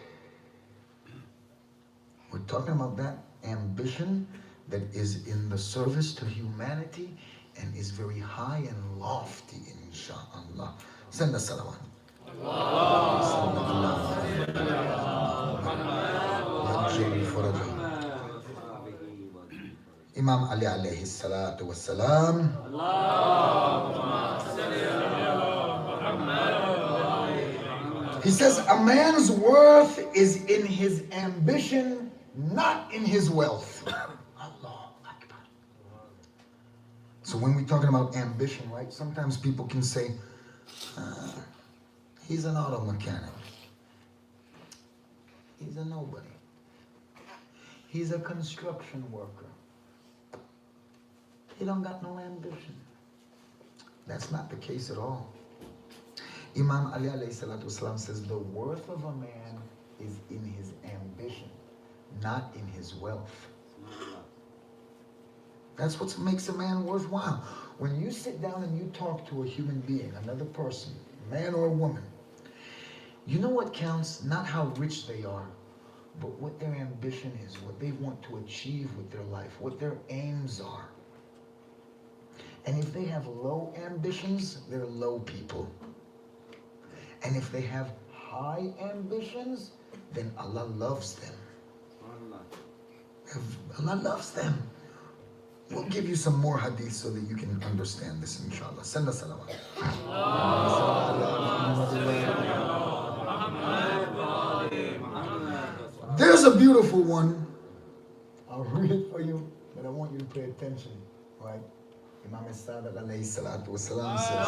We're talking about that ambition that is in the service to humanity and is very high and lofty, insha'Allah. Send us salawat. Imam Ali alayhi salatu wassalam. He says, a man's worth is in his ambition, not in his wealth. So when we're talking about ambition, right, sometimes people can say, he's an auto mechanic. He's a nobody. He's a construction worker. He don't got no ambition. That's not the case at all. Imam Ali alayhi salatu wasalam says the worth of a man is in his ambition, not in his wealth. That's what makes a man worthwhile. When you sit down and you talk to a human being, another person, man or woman, you know what counts? Not how rich they are, but what their ambition is, what they want to achieve with their life, what their aims are. And if they have low ambitions, they're low people. And if they have high ambitions, then Allah loves them. Allah loves them. We'll give you some more hadith so that you can understand this, inshallah. Send us salawat. There's a beautiful one. I'll read it for you, but I want you to pay attention, right? Imam Sadiq alayhi salatu wasalam says,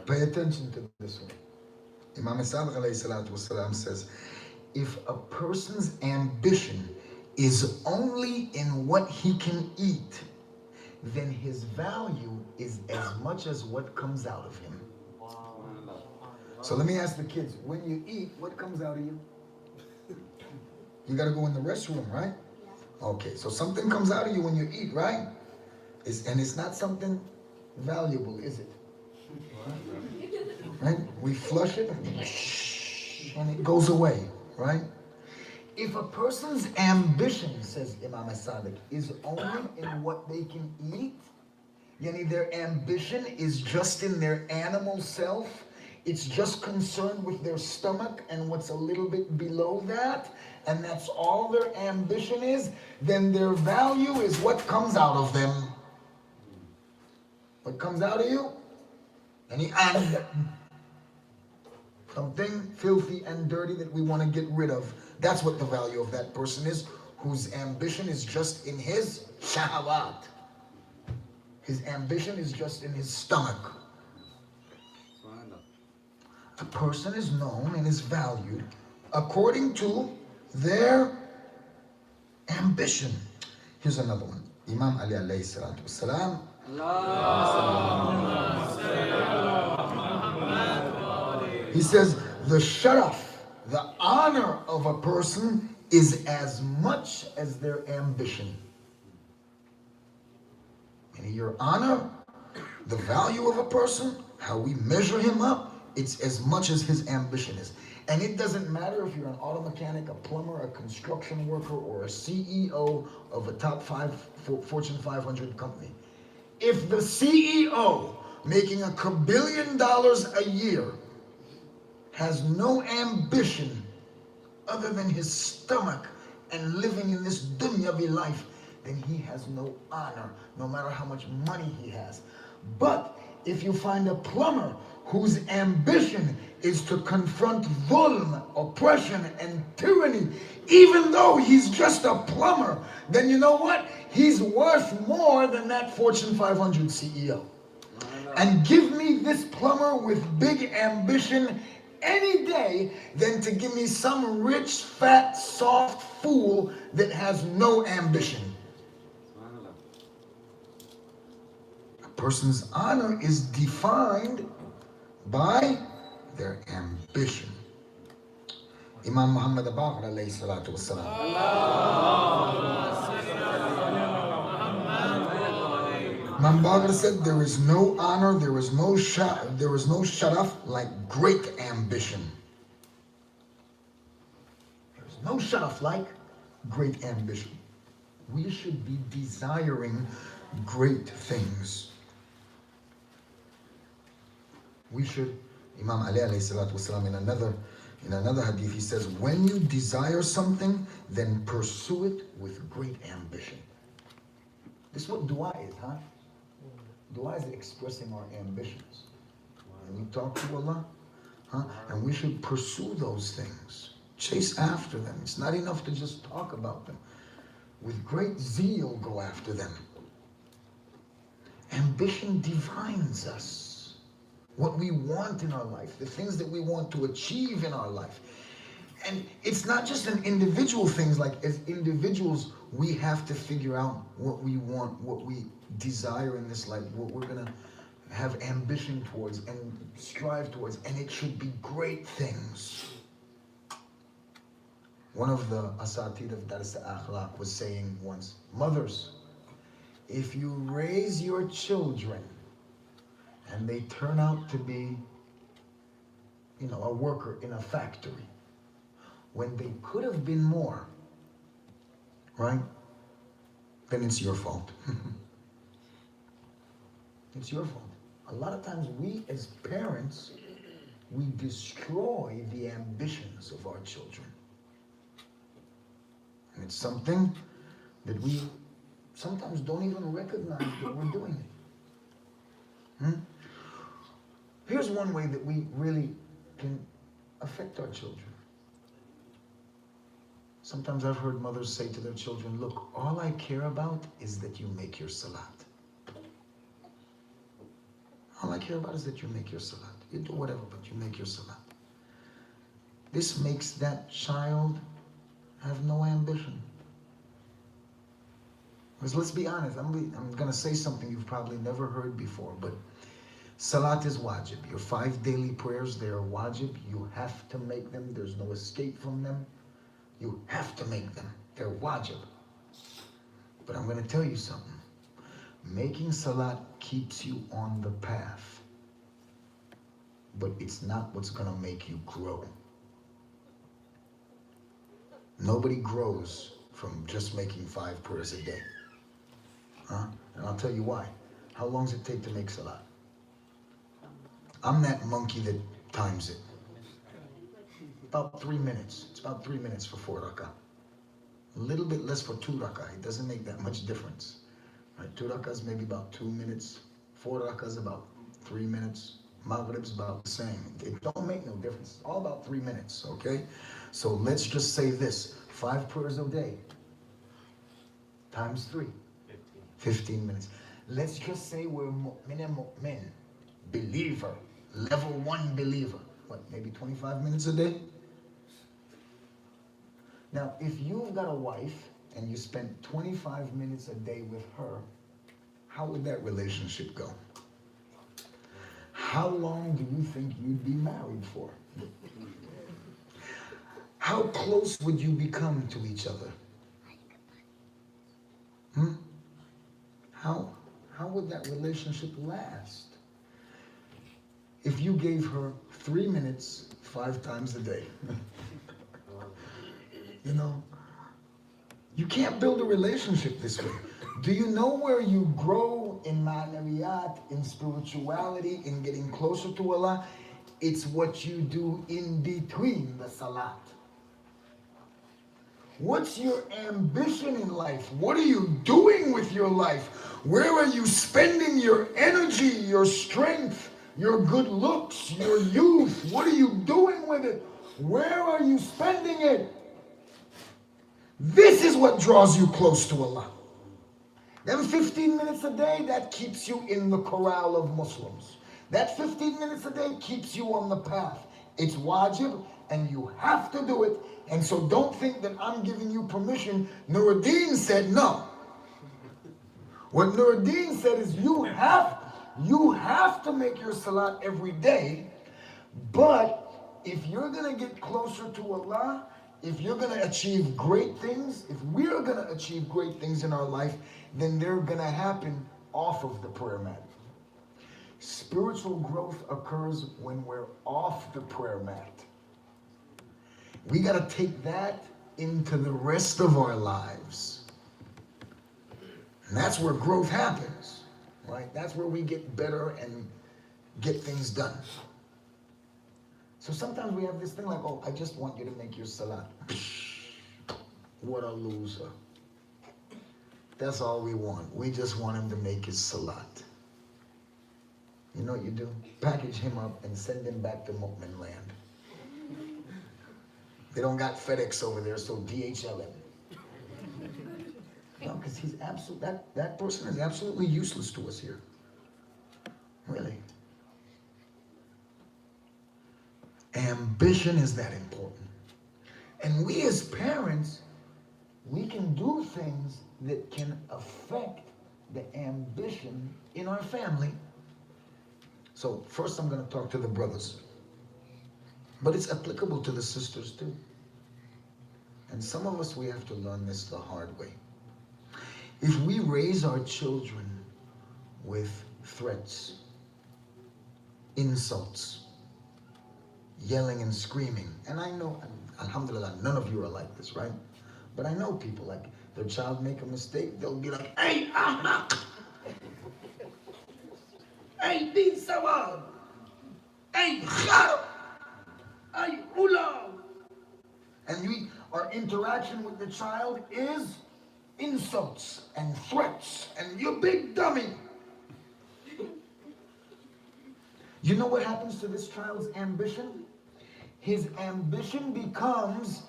pay attention to this one. Imam Sadiq alayhi salatu wasalam says, if a person's ambition is only in what he can eat, then his value is as much as what comes out of him. Wow. So let me ask the kids, when you eat, what comes out of you? You gotta go in the restroom, right? Okay, so something comes out of you when you eat, right? And it's not something valuable, is it? Right? We flush it and it goes away, right? If a person's ambition, says Imam As-Sadiq, is only in what they can eat, yani their ambition is just in their animal self, it's just concerned with their stomach and what's a little bit below that, and that's all their ambition is, then their value is what comes out of them. What comes out of you? Any something filthy and dirty that we want to get rid of. That's what the value of that person is, whose ambition is just in his shahawat. His ambition is just in his stomach. A person is known and is valued according to their ambition. Here's another one. Imam Ali alayhi salatu wasalam. He says, the sharaf, the honor of a person is as much as their ambition. And your honor, the value of a person, how we measure him up, it's as much as his ambition is. And it doesn't matter if you're an auto mechanic, a plumber, a construction worker, or a CEO of a top 5 Fortune 500 company. If the CEO making $1 billion a year has no ambition other than his stomach and living in this dunyavi life, then he has no honor, no matter how much money he has. But if you find a plumber whose ambition is to confront dhulm, oppression, and tyranny, even though he's just a plumber, then you know what? He's worth more than that Fortune 500 CEO. And give me this plumber with big ambition any day than to give me some rich, fat, soft fool that has no ambition. A person's honor is defined by their ambition. Imam Muhammad Baqir alayhi salatu wasalam. Imam Baqir said, there is no honor, there is no sharaf like great ambition. There is no sharaf like great ambition. We should be desiring great things. We should, Imam Ali alayhi salatu wasalam, in another hadith, he says, when you desire something, then pursue it with great ambition. This is what dua is, huh? Dua is expressing our ambitions. And we talk to Allah, huh? And we should pursue those things. Chase after them. It's not enough to just talk about them. With great zeal, go after them. Ambition defines us. What we want in our life, the things that we want to achieve in our life. And it's not just an individual things, like as individuals, we have to figure out what we want, what we desire in this life, what we're gonna have ambition towards and strive towards, and it should be great things. One of the asatid of Dars al-Akhlaq was saying once, mothers, if you raise your children and they turn out to be, a worker in a factory, when they could have been more, right? Then it's your fault. It's your fault. A lot of times we as parents, we destroy the ambitions of our children. And it's something that we sometimes don't even recognize that we're doing it. Here's one way that we really can affect our children. Sometimes I've heard mothers say to their children, look, all I care about is that you make your salat. All I care about is that you make your salat. You do whatever, but you make your salat. This makes that child have no ambition. Because let's be honest, I'm going to say something you've probably never heard before, but Salat is wajib. Your 5 daily prayers, they are wajib. You have to make them. There's no escape from them. You have to make them. They're wajib. But I'm going to tell you something. Making salat keeps you on the path. But it's not what's going to make you grow. Nobody grows from just making 5 prayers a day. Huh? And I'll tell you why. How long does it take to make salat? I'm that monkey that times it. About 3 minutes. It's about 3 minutes for 4 rakah. A little bit less for 2 rakah. It doesn't make that much difference. Right? 2 rakahs maybe about 2 minutes. 4 rakahs about 3 minutes. Maghrib's about the same. It don't make no difference. It's all about 3 minutes, okay? So let's just say this. 5 prayers a day times 3. 15 minutes. Let's just say we're mu'min, believer, level 1 believer. What, maybe 25 minutes a day? Now, if you've got a wife and you spend 25 minutes a day with her, how would that relationship go? How long do you think you'd be married for? How close would you become to each other? How would that relationship last? If you gave her 3 minutes 5 times a day, you know, you can't build a relationship this way. Do you know where you grow in ma'nawiyat, in spirituality, in getting closer to Allah? It's what you do in between the salat. What's your ambition in life? What are you doing with your life? Where are you spending your energy, your strength, your good looks, your youth? What are you doing with it? Where are you spending it? This is what draws you close to Allah. Them 15 minutes a day, that keeps you in the corral of Muslims. That 15 minutes a day keeps you on the path. It's wajib, and you have to do it. And so don't think that I'm giving you permission. Nurudeen said no. What Nurudeen said is you have to make your salat every day, but if you're going to get closer to Allah, if you're going to achieve great things, if we're going to achieve great things in our life, then they're going to happen off of the prayer mat. Spiritual growth occurs when we're off the prayer mat. We got to take that into the rest of our lives. And that's where growth happens, right? That's where we get better and get things done. So sometimes we have this thing like, oh, I just want you to make your salat. What a loser. That's all we want. We just want him to make his salat. You know what you do? Package him up and send him back to Mu'min land. They don't got FedEx over there, so DHL him. No, because he's that person is absolutely useless to us here. Really. Ambition is that important. And we as parents, we can do things that can affect the ambition in our family. So first I'm going to talk to the brothers. But it's applicable to the sisters too. And some of us, we have to learn this the hard way. If we raise our children with threats, insults, yelling and screaming, and I know, alhamdulillah, none of you are like this, right? But I know people, like, their child make a mistake, they'll be like, hey, ahmak! Hey, din sawab! Hey, kharab! Hey, ula! And our interaction with the child is insults and threats and you big dummy. You know what happens to this child's ambition? His ambition becomes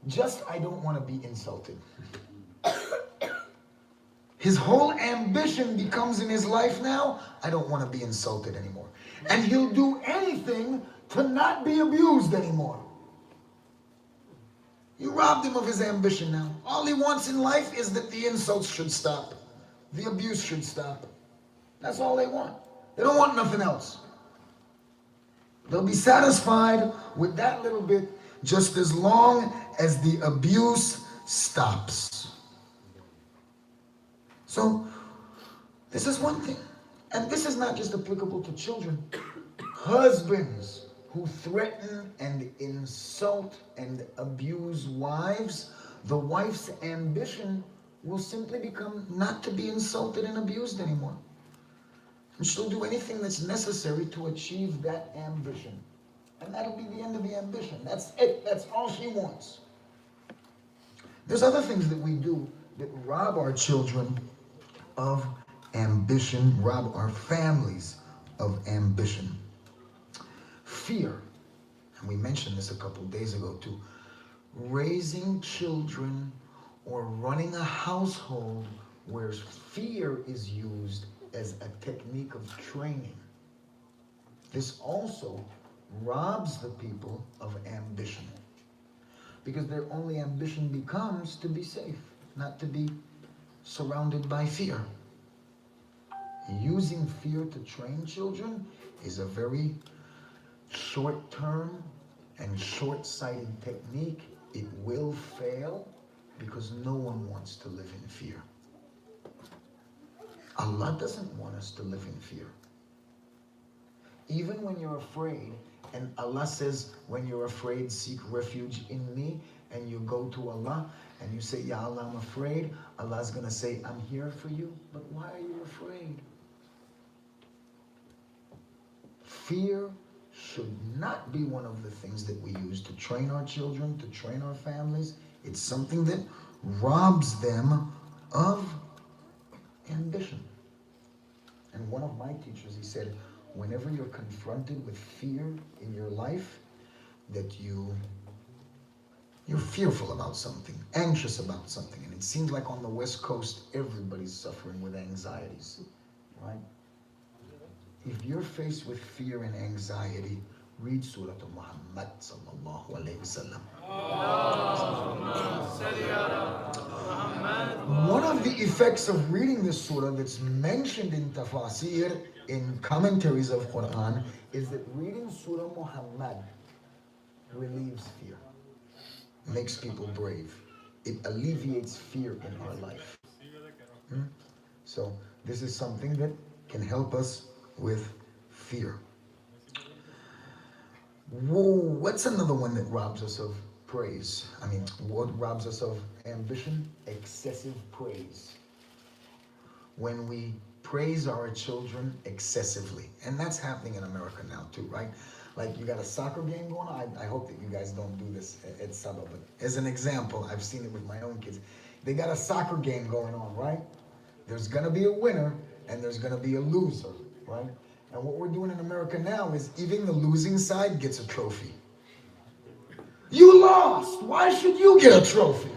just, I don't want to be insulted. His whole ambition becomes in his life now, I don't want to be insulted anymore. And he'll do anything to not be abused anymore. You robbed him of his ambition now. All he wants in life is that the insults should stop. The abuse should stop. That's all they want. They don't want nothing else. They'll be satisfied with that little bit just as long as the abuse stops. So, this is one thing. And this is not just applicable to children. Husbands who threaten and insult and abuse wives, the wife's ambition will simply become not to be insulted and abused anymore. And she'll do anything that's necessary to achieve that ambition. And that'll be the end of the ambition. That's it. That's all she wants. There's other things that we do that rob our children of ambition, rob our families of ambition. Fear. And we mentioned this a couple days ago too. Raising children or running a household where fear is used as a technique of training. This also robs the people of ambition, because their only ambition becomes to be safe, not to be surrounded by fear. Using fear to train children is a very short-term and short-sighted technique. It will fail because no one wants to live in fear. Allah doesn't want us to live in fear. Even when you're afraid, and Allah says, when you're afraid, seek refuge in me, and you go to Allah, and you say, Ya Allah, I'm afraid, Allah's going to say, I'm here for you, but why are you afraid? Fear should not be one of the things that we use to train our children, to train our families. It's something that robs them of ambition. And one of my teachers, he said, whenever you're confronted with fear in your life, that you're fearful about something, anxious about something, and it seems like on the West Coast, everybody's suffering with anxieties, right? If you're faced with fear and anxiety, read Surah Muhammad sallallahu alayhi wasallam. One of the effects of reading this surah that's mentioned in tafasir, in commentaries of Quran, is that reading Surah Muhammad relieves fear, makes people brave. It alleviates fear in our life. So this is something that can help us with fear. Whoa, what's another one that robs us of praise? I mean, what robs us of ambition? Excessive praise. When we praise our children excessively. And that's happening in America now too, right? Like you got a soccer game going on. I hope that you guys don't do this at Sabah, but as an example, I've seen it with my own kids. They got a soccer game going on, right? There's gonna be a winner and there's gonna be a loser, right? And what we're doing in America now is even the losing side gets a trophy. You lost. Why should you get a trophy?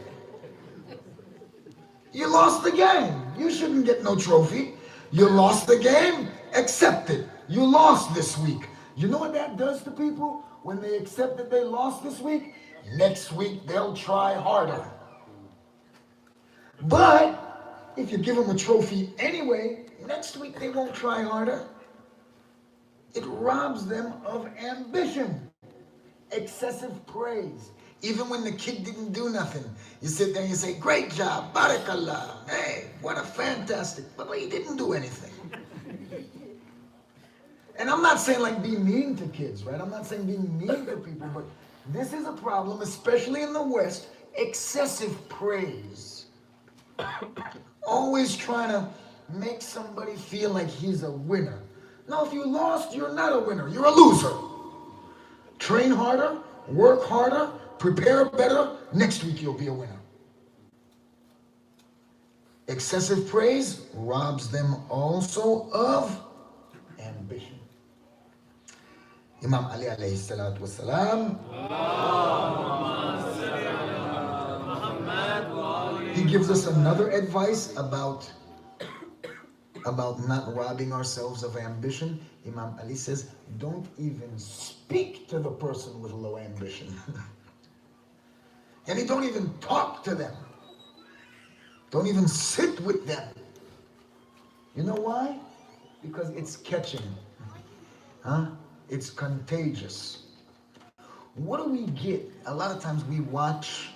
You lost the game. You shouldn't get no trophy. You lost the game. Accept it. You lost this week. You know what that does to people when they accept that they lost this week? Next week they'll try harder. But if you give them a trophy anyway, next week they won't try harder. It robs them of ambition. Excessive praise. Even when the kid didn't do nothing, you sit there and you say, great job, barakallah, hey, what a fantastic, but he didn't do anything. And I'm not saying like be mean to kids, right? I'm not saying being mean to people, but this is a problem, especially in the West, excessive praise. Always trying to make somebody feel like he's a winner. No, if you lost, you're not a winner, you're a loser. Train harder, work harder, prepare better, next week you'll be a winner. Excessive praise robs them also of ambition. Imam Ali alayhi salatu wasalam, he gives us another advice about not robbing ourselves of ambition. Imam Ali says, don't even speak to the person with low ambition. And don't even talk to them. Don't even sit with them. You know why? Because it's catching. Huh? It's contagious. What do we get? A lot of times we watch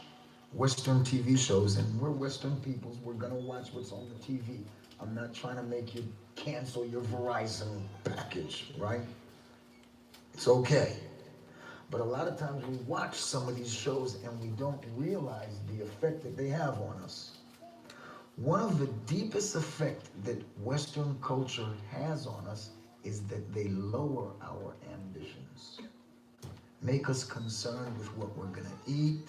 Western TV shows, and we're Western peoples. We're gonna watch what's on the TV. I'm not trying to make you cancel your Verizon package, right? It's okay. But a lot of times we watch some of these shows and we don't realize the effect that they have on us. One of the deepest effects that Western culture has on us is that they lower our ambitions. Make us concerned with what we're gonna eat,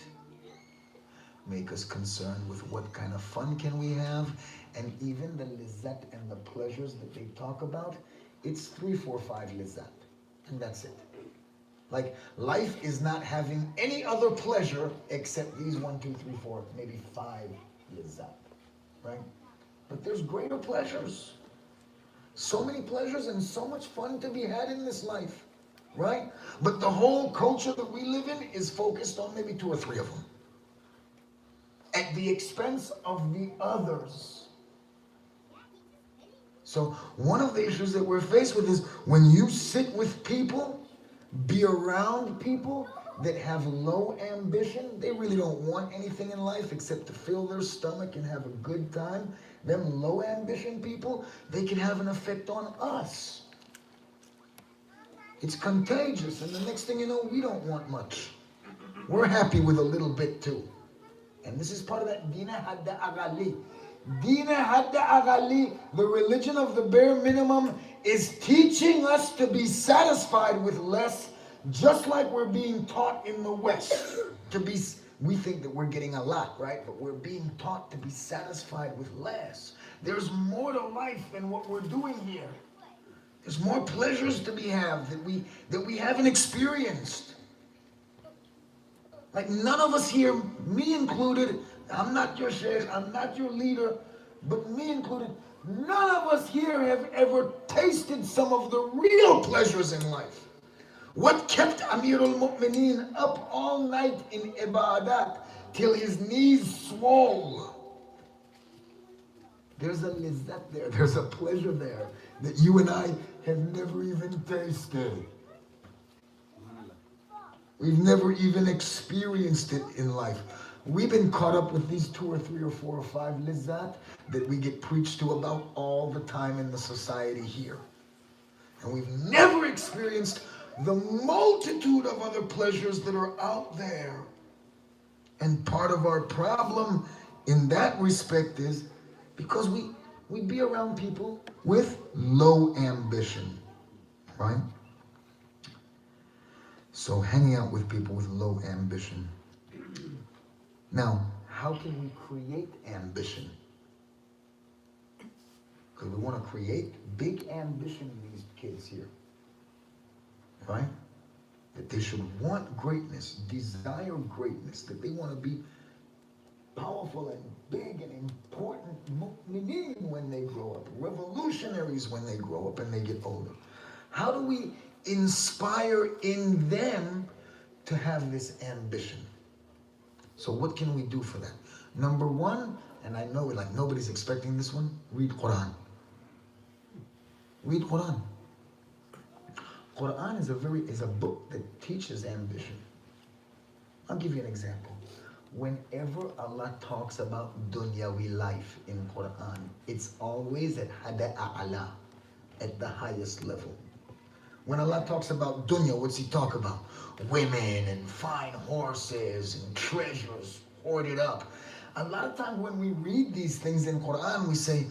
make us concerned with what kind of fun can we have, and even the lizzat and the pleasures that they talk about, it's 3, 4, 5 lizzat, and that's it. Like, life is not having any other pleasure except these 1, 2, 3, 4, maybe 5 lizzat, right? But there's greater pleasures. So many pleasures and so much fun to be had in this life, right? But the whole culture that we live in is focused on maybe 2 or 3 of them, at the expense of the others. So one of the issues that we're faced with is when you sit with people, be around people that have low ambition, they really don't want anything in life except to fill their stomach and have a good time. Them low ambition people, they can have an effect on us. It's contagious, and the next thing you know, we don't want much. We're happy with a little bit too. And this is part of that Dina Hadda Agali. Dina Hadda Agali, the religion of the bare minimum, is teaching us to be satisfied with less, just like we're being taught in the West. We think that we're getting a lot, right? But we're being taught to be satisfied with less. There's more to life than what we're doing here. There's more pleasures to be had that we haven't experienced. Like, none of us here, me included, I'm not your sheikh, I'm not your leader, but me included, none of us here have ever tasted some of the real pleasures in life. What kept Amir al-Mu'mineen up all night in ibadat till his knees swole? There's a lizzat there, there's a pleasure there that you and I have never even tasted. We've never even experienced it in life. We've been caught up with these 2 or 3 or 4 or 5 lizzat that we get preached to about all the time in the society here. And we've never experienced the multitude of other pleasures that are out there. And part of our problem in that respect is because we be around people with low ambition, right? So hanging out with people with low ambition. Now, how can we create ambition? Because we want to create big ambition in these kids here, right? That they should want greatness, desire greatness, that they want to be powerful and big and important mu'mineen when they grow up, revolutionaries when they grow up and they get older. How do we inspire in them to have this ambition? So what can we do for that? Number one, and I know like nobody's expecting this one, read Quran. Read Quran. Quran is a book that teaches ambition. I'll give you an example. Whenever Allah talks about dunyawi life in Quran, it's always at hada a'ala, at the highest level. When Allah talks about dunya, what's he talk about? Women and fine horses and treasures hoarded up. A lot of times when we read these things in Quran, we say,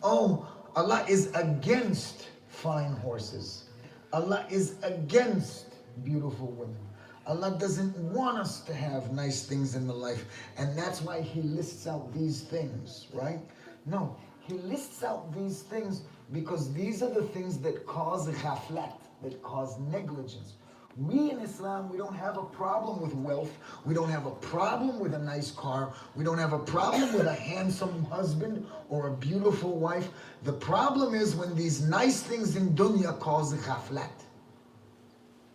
oh, Allah is against fine horses. Allah is against beautiful women. Allah doesn't want us to have nice things in the life. And that's why he lists out these things, right? No, he lists out these things because these are the things that cause ghaflat, that cause negligence. We in Islam, we don't have a problem with wealth. We don't have a problem with a nice car. We don't have a problem with a handsome husband or a beautiful wife. The problem is when these nice things in dunya cause ghaflat.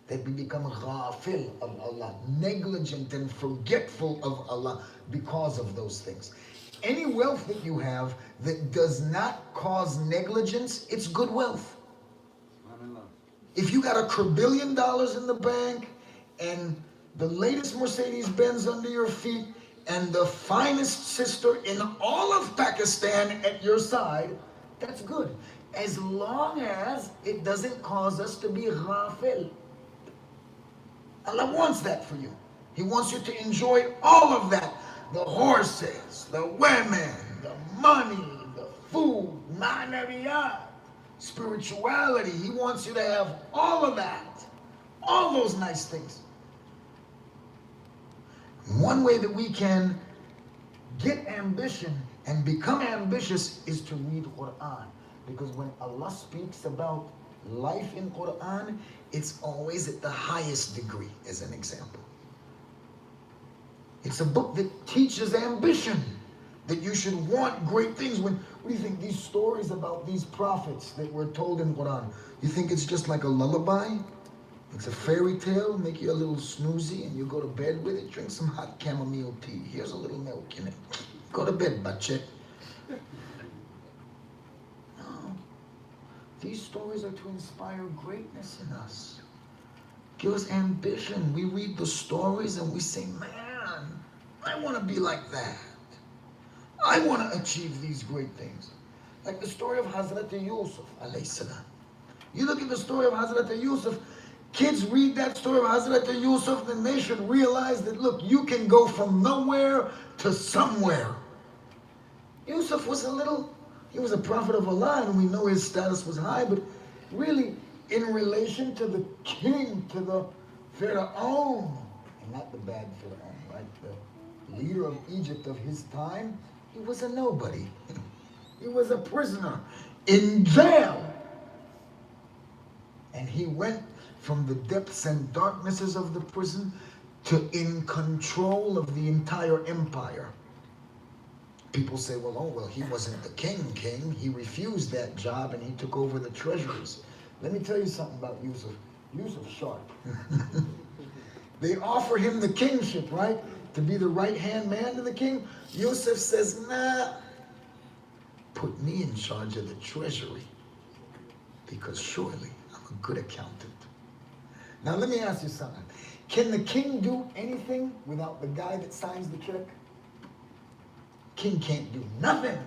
That we become ghafil of Allah, negligent and forgetful of Allah because of those things. Any wealth that you have that does not cause negligence, it's good wealth. If you got $1 billion in the bank and the latest Mercedes Benz under your feet and the finest sister in all of Pakistan at your side, that's good. As long as it doesn't cause us to be ghafil. Allah wants that for you. He wants you to enjoy all of that. The horses, the women, the money, the food, ma'naviyat, spirituality. He wants you to have all of that. All those nice things. One way that we can get ambition and become ambitious is to read Quran. Because when Allah speaks about life in Quran, it's always at the highest degree, as an example. It's a book that teaches ambition, that you should want great things. What do you think, these stories about these prophets that were told in Quran, you think it's just like a lullaby? It's a fairy tale, make you a little snoozy, and you go to bed with it, drink some hot chamomile tea. Here's a little milk in it. Go to bed, bache. No. These stories are to inspire greatness in us. Give us ambition. We read the stories and we say, man, I want to be like that. I want to achieve these great things. Like the story of Hazrat Yusuf, alayhi salam. You look at the story of Hazrat Yusuf, kids read that story of Hazrat Yusuf, then they should realize that, look, you can go from nowhere to somewhere. Yusuf was he was a prophet of Allah, and we know his status was high, but really, in relation to the king, to the Pharaoh, and not the bad Pharaoh, right? The leader of Egypt of his time, he was a nobody. He was a prisoner in jail. And he went from the depths and darknesses of the prison to in control of the entire empire. People say, well, he wasn't the king. He refused that job and he took over the treasuries. Let me tell you something about Yusuf. Yusuf's sharp. They offer him the kingship, right? To be the right-hand man to the king. Yusuf says, nah, put me in charge of the treasury, because surely I'm a good accountant. Now let me ask you something. Can the king do anything without the guy that signs the check? King can't do nothing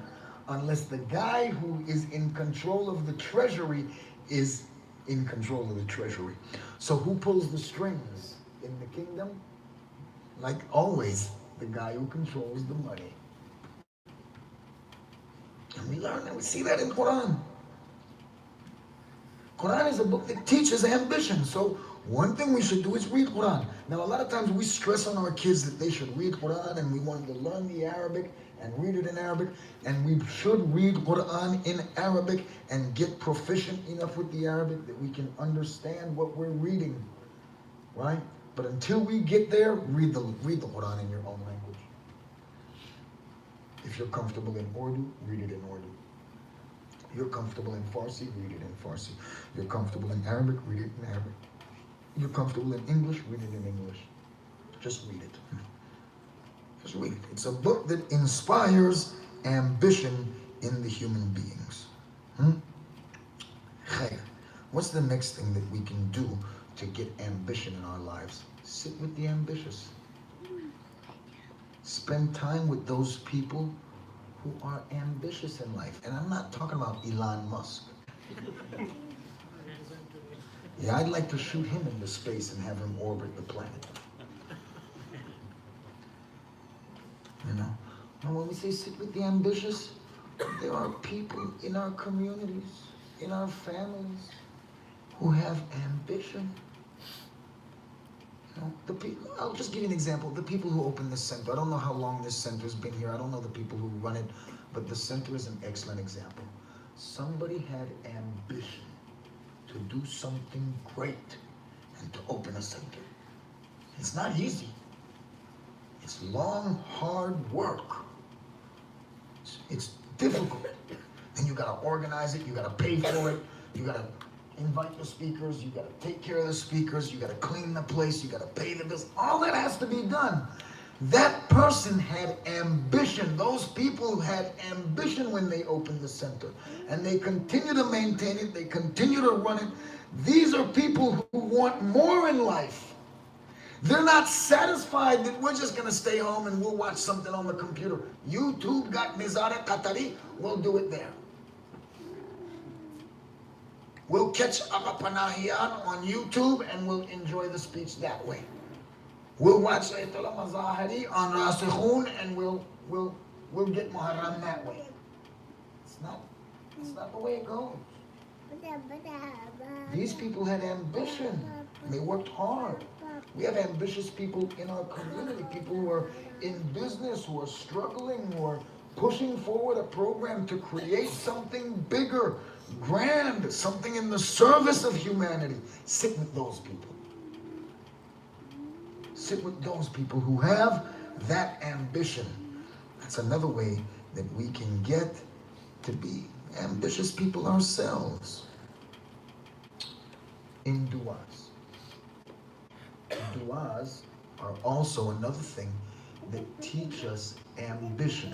unless the guy who is in control of the treasury is in control of the treasury. So who pulls the strings in the kingdom? Like always, the guy who controls the money. And we learn that, we see that in Quran. Quran is a book that teaches ambition. So one thing we should do is read Quran. Now a lot of times we stress on our kids that they should read Quran, and we want them to learn the Arabic and read it in Arabic, and we should read Quran in Arabic and get proficient enough with the Arabic that we can understand what we're reading, right? But until we get there, read the Quran in your own language. If you're comfortable in Urdu, read it in Urdu. You're comfortable in Farsi, read it in Farsi. You're comfortable in Arabic, read it in Arabic. You're comfortable in English, read it in English. Just read it. Just read it. It's a book that inspires ambition in the human beings. Khair. What's the next thing that we can do to get ambition in our lives? Sit with the ambitious. Spend time with those people who are ambitious in life. And I'm not talking about Elon Musk. Yeah, I'd like to shoot him into space and have him orbit the planet. You know? And when we say sit with the ambitious, there are people in our communities, in our families, who have ambition. You know, the people, I'll just give you an example. The people who opened this center, I don't know how long this center's been here. I don't know the people who run it, but the center is an excellent example. Somebody had ambition to do something great and to open a center. It's not easy. It's long, hard work. It's difficult. And you gotta organize it, you gotta pay for it, you gotta invite the speakers, you gotta take care of the speakers, you gotta clean the place, you gotta pay the bills. All that has to be done. That person had ambition. Those people had ambition when they opened the center. And they continue to maintain it. They continue to run it. These are people who want more in life. They're not satisfied that we're just going to stay home and we'll watch something on the computer. YouTube got Nizara Qatari, we'll do it there. We'll catch Aga Panahian on YouTube and we'll enjoy the speech that way. We'll watch Ayatollah Mazahari on Rasikhun and we'll get Muharram that way. It's not the way it goes. These people had ambition. They worked hard. We have ambitious people in our community, people who are in business, who are struggling, who are pushing forward a program to create something bigger, grand, something in the service of humanity. Sit with those people. Sit with those people who have that ambition. That's another way that we can get to be ambitious people ourselves. In du'as. Du'as are also another thing that teach us ambition.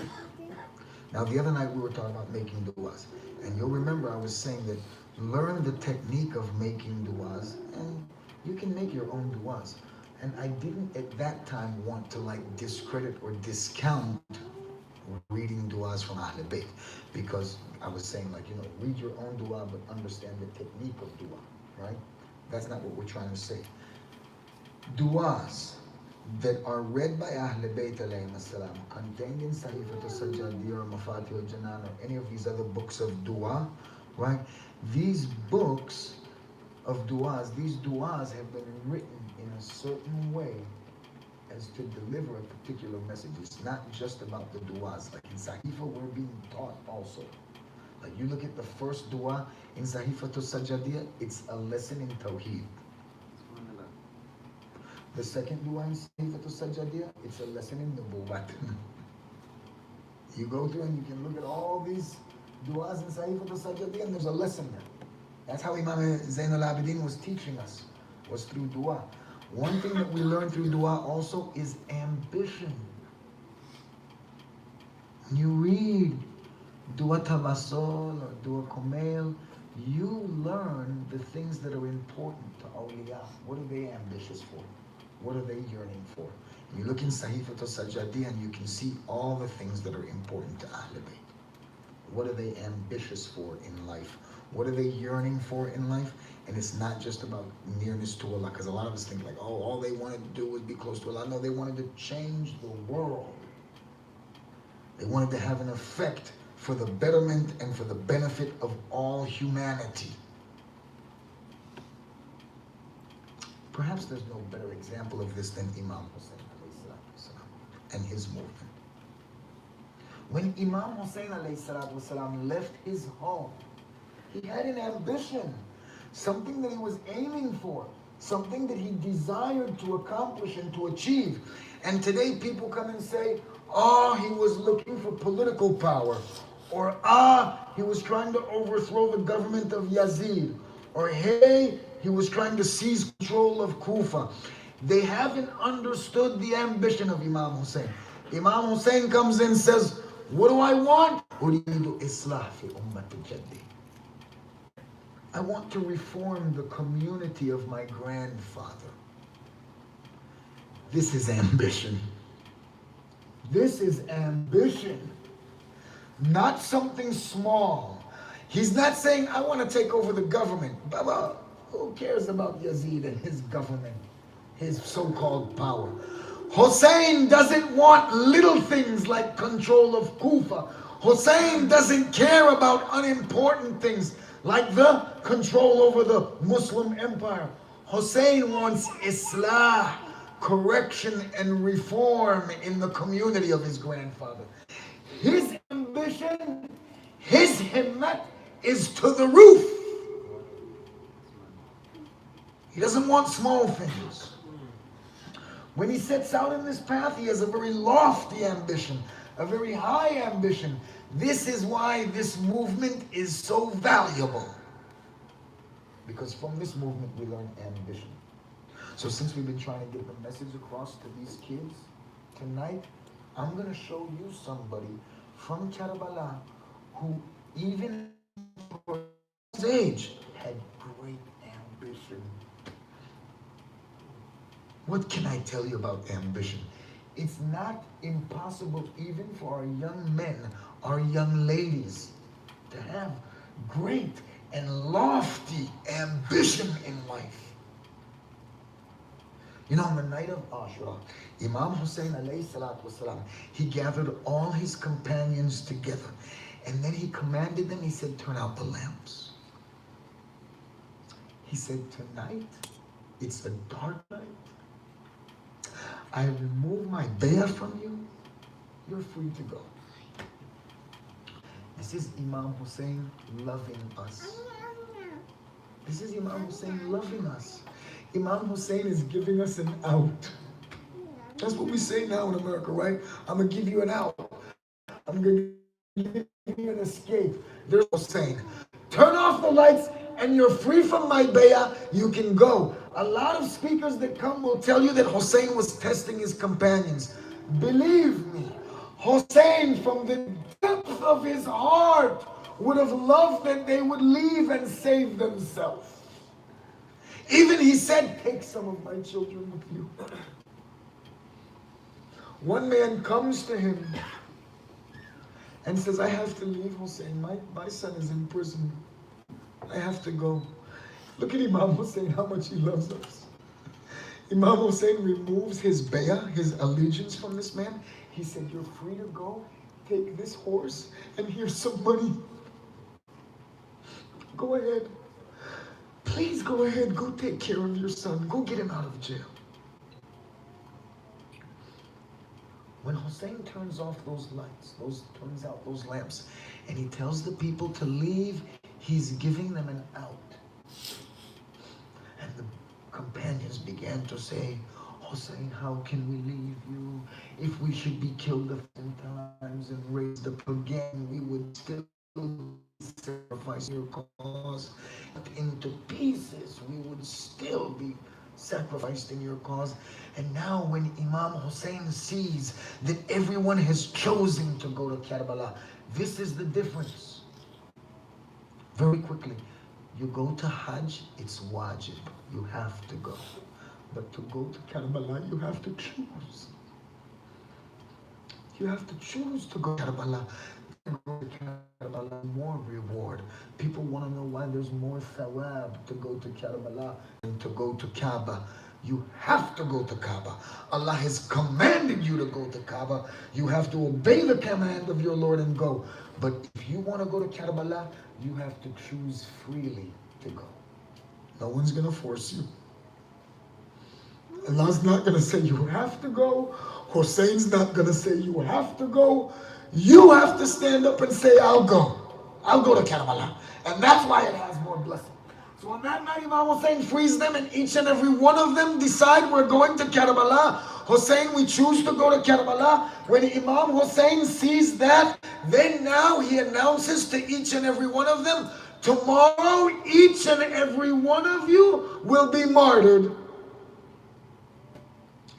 Now, the other night we were talking about making du'as. And you'll remember I was saying that learn the technique of making du'as and you can make your own du'as. And I didn't at that time want to discredit or discount reading du'as from Ahl Bayt, because I was saying read your own du'a but understand the technique of du'a, right? That's not what we're trying to say. Du'as that are read by Ahl Bayt alayhim as-salam, contained in Sahifat al-Sajjadiyya or Mafatih al-Janan or any of these other books of du'a, right? These books of du'as, these du'as have been written in a certain way as to deliver a particular message. It's not just about the du'as. Like in Sahifa, we're being taught also. Like you look at the first du'a in Sahifat al-Sajjadiyya, it's a lesson in Tawheed. The second du'a in Sahifat al-Sajjadiyya, it's a lesson in Nubuwwat. You go through and you can look at all these du'as in Sahifat al-Sajjadiyya and there's a lesson there. That's how Imam Zain al-Abidin was teaching us, was through dua. One thing that we learn through dua also is ambition. When you read Dua Tabassol or Dua Kumail, you learn the things that are important to awliya. What are they ambitious for? What are they yearning for? You look in Sahifat al-Sajjadiyya and you can see all the things that are important to Ahl Bayt. What are they ambitious for in life? What are they yearning for in life? And it's not just about nearness to Allah, because a lot of us think all they wanted to do was be close to Allah. No, they wanted to change the world. They wanted to have an effect for the betterment and for the benefit of all humanity. Perhaps there's no better example of this than Imam Hussein and his movement. When Imam Hussein left his home, he had an ambition, something that he was aiming for, something that he desired to accomplish and to achieve. And today people come and say, he was looking for political power, or he was trying to overthrow the government of Yazid, or hey, he was trying to seize control of Kufa. They haven't understood the ambition of Imam Hussein. Imam Hussein comes in and says, what do I want? I want to reform the community of my grandfather. This is ambition. This is ambition. Not something small. He's not saying, I want to take over the government. Baba, who cares about Yazid and his government, his so-called power? Hussein doesn't want little things like control of Kufa. Hussein doesn't care about unimportant things like the control over the Muslim empire. Hussein wants Islah, correction and reform in the community of his grandfather. His ambition, his himmat is to the roof. He doesn't want small things. When he sets out in this path, he has a very lofty ambition, a very high ambition. This is why this movement is so valuable. Because from this movement we learn ambition. So since we've been trying to get the message across to these kids, tonight I'm going to show you somebody from Karbala who even for his age had great ambition. What can I tell you about ambition? It's not impossible even for our young men, our young ladies, to have great and lofty ambition in life. You know, on the night of Ashura, Imam Hussein alayhi salatu wasalam, he gathered all his companions together. And then he commanded them, he said, turn out the lamps. He said, tonight, it's a dark night. I remove my bayah from you. You're free to go. This is Imam Hussein loving us. This is Imam Hussein loving us. Imam Hussein is giving us an out. That's what we say now in America, right? I'm going to give you an out. I'm going to give you an escape. There's Hussein. Turn off the lights and you're free from my bayah. You can go. A lot of speakers that come will tell you that Hussein was testing his companions. Believe me, Hussein from the depth of his heart would have loved that they would leave and save themselves. Even he said, take some of my children with you. One man comes to him and says, I have to leave, Hussein. My son is in prison. I have to go. Look at Imam Hussein, how much he loves us. Imam Hussein removes his bayah, his allegiance from this man. He said, you're free to go. Take this horse and here's some money. Go ahead. Please go ahead. Go take care of your son. Go get him out of jail. When Hussein turns off those lights, turns out those lamps, and he tells the people to leave, he's giving them an out. And the companions began to say, Hussein, how can we leave you? If we should be killed 1,000 times and raised up again, we would still sacrifice your cause. Into pieces, we would still be sacrificed in your cause. And now when Imam Hussein sees that everyone has chosen to go to Karbala, this is the difference. Very quickly, you go to Hajj, it's wajib. You have to go. But to go to Karbala, you have to choose. You have to choose to go to Karbala. Go to Karbala, more reward. People want to know why there's more thawab to go to Karbala than to go to Kaaba. You have to go to Kaaba. Allah has commanded you to go to Kaaba. You have to obey the command of your Lord and go. But if you want to go to Karbala, you have to choose freely to go. No one's going to force you. Allah's not going to say you have to go. Hussein's not going to say you have to go. You have to stand up and say, I'll go. I'll go to Karbala. And that's why it has more blessing. So on that night, Imam Hussein frees them, and each and every one of them decide we're going to Karbala. Hussein, we choose to go to Karbala. When Imam Hussein sees that, then now he announces to each and every one of them, tomorrow each and every one of you will be martyred.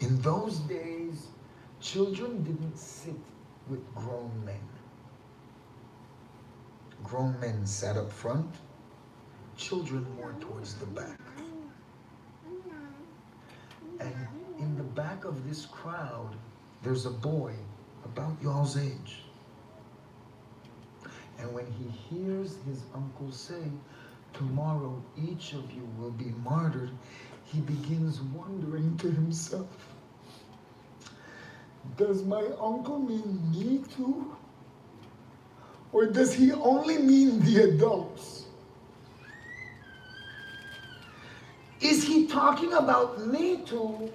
In those days, children didn't sit with grown men. Grown men sat up front, children more towards the back. And in the back of this crowd, there's a boy about y'all's age. And when he hears his uncle say, tomorrow each of you will be martyred, he begins wondering to himself, does my uncle mean me too? Or does he only mean the adults? Is he talking about me too?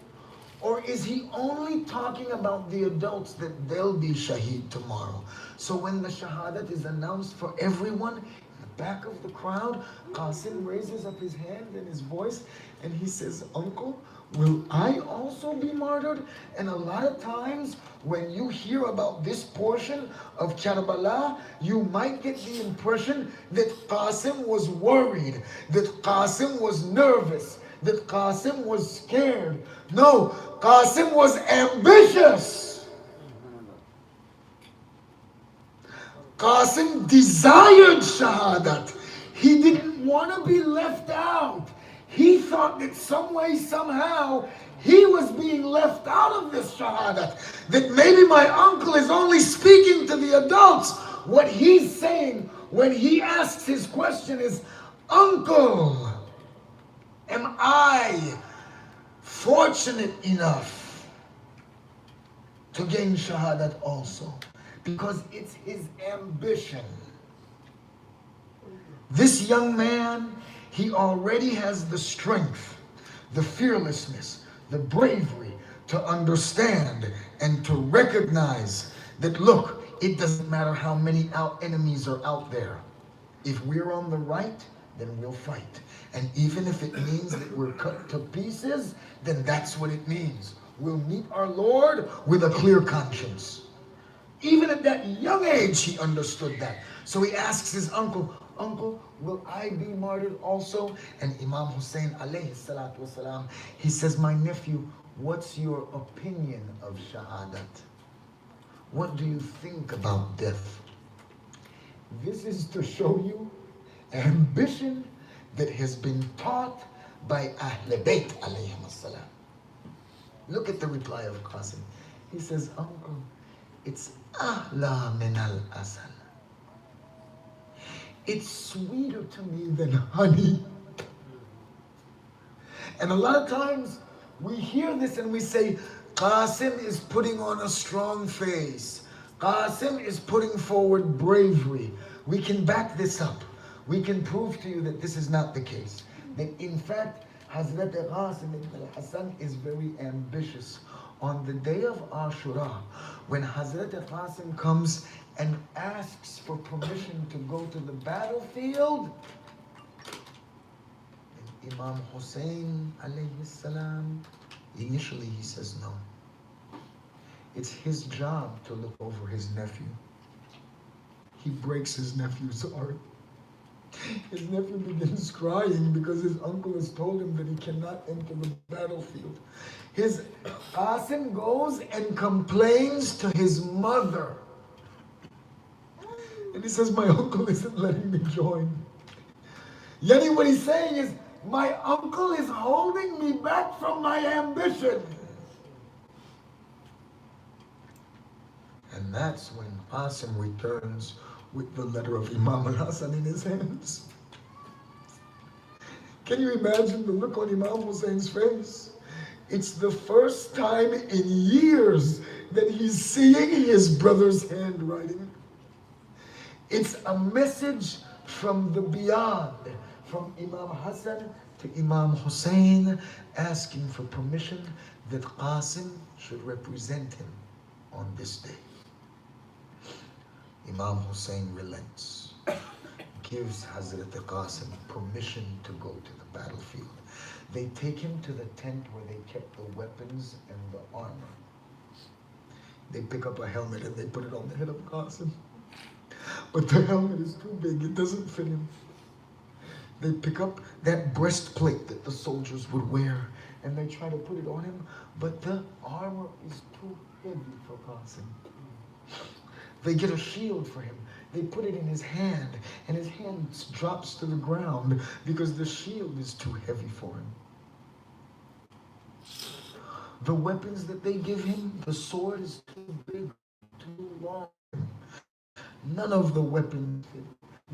Or is he only talking about the adults that they'll be shaheed tomorrow? So when the shahadat is announced for everyone, in the back of the crowd, Qasim raises up his hand and his voice and he says, Uncle, will I also be martyred? And a lot of times when you hear about this portion of Karbala, you might get the impression that Qasim was worried, that Qasim was nervous, that Qasim was scared. No, Qasim was ambitious. Qasim desired shahadat. He didn't want to be left out. He thought that some way, somehow, he was being left out of this shahadat. That maybe my uncle is only speaking to the adults. What he's saying when he asks his question is, Uncle, am I fortunate enough to gain shahadat also? Because it's his ambition. This young man, he already has the strength, the fearlessness, the bravery to understand and to recognize that, look, it doesn't matter how many enemies are out there. If we're on the right, then we'll fight. And even if it means that we're cut to pieces, then that's what it means. We'll meet our Lord with a clear conscience. Even at that young age, he understood that. So he asks his uncle, Uncle, will I be martyred also? And Imam Hussein alayhi salatu wasalam, he says, my nephew, what's your opinion of shahadat? What do you think about death? This is to show you ambition that has been taught by Ahl Bayt alayhim as-salam. Look at the reply of Qasim. He says, Uncle, it's ahla min al-asal. It's sweeter to me than honey. And a lot of times we hear this and we say, Qasim is putting on a strong face. Qasim is putting forward bravery. We can back this up. We can prove to you that this is not the case. That in fact, Hazrat Qasim ibn al-Hasan is very ambitious. On the day of Ashura, when Hazrat Qasim comes and asks for permission to go to the battlefield, and Imam Hussein alayhi salam, initially he says no. It's his job to look over his nephew. He breaks his nephew's heart. His nephew begins crying because his uncle has told him that he cannot enter the battlefield. His Qasim goes and complains to his mother. And he says, my uncle isn't letting me join. Yani what he's saying is, my uncle is holding me back from my ambition. And that's when Qasim returns with the letter of Imam al-Hasan in his hands. Can you imagine the look on Imam Hussein's face? It's the first time in years that he's seeing his brother's handwriting. It's a message from the beyond, from Imam Hassan to Imam Hussein, asking for permission that Qasim should represent him on this day. Imam Hussein relents, gives Hazrat Qasim permission to go to the battlefield. They take him to the tent where they kept the weapons and the armor. They pick up a helmet and they put it on the head of Qasim. But the helmet is too big, it doesn't fit him. They pick up that breastplate that the soldiers would wear and they try to put it on him, but the armor is too heavy for Qasim. They get a shield for him. They put it in his hand, and his hand drops to the ground because the shield is too heavy for him. The weapons that they give him, the sword is too big, too long. None of the weapons fit.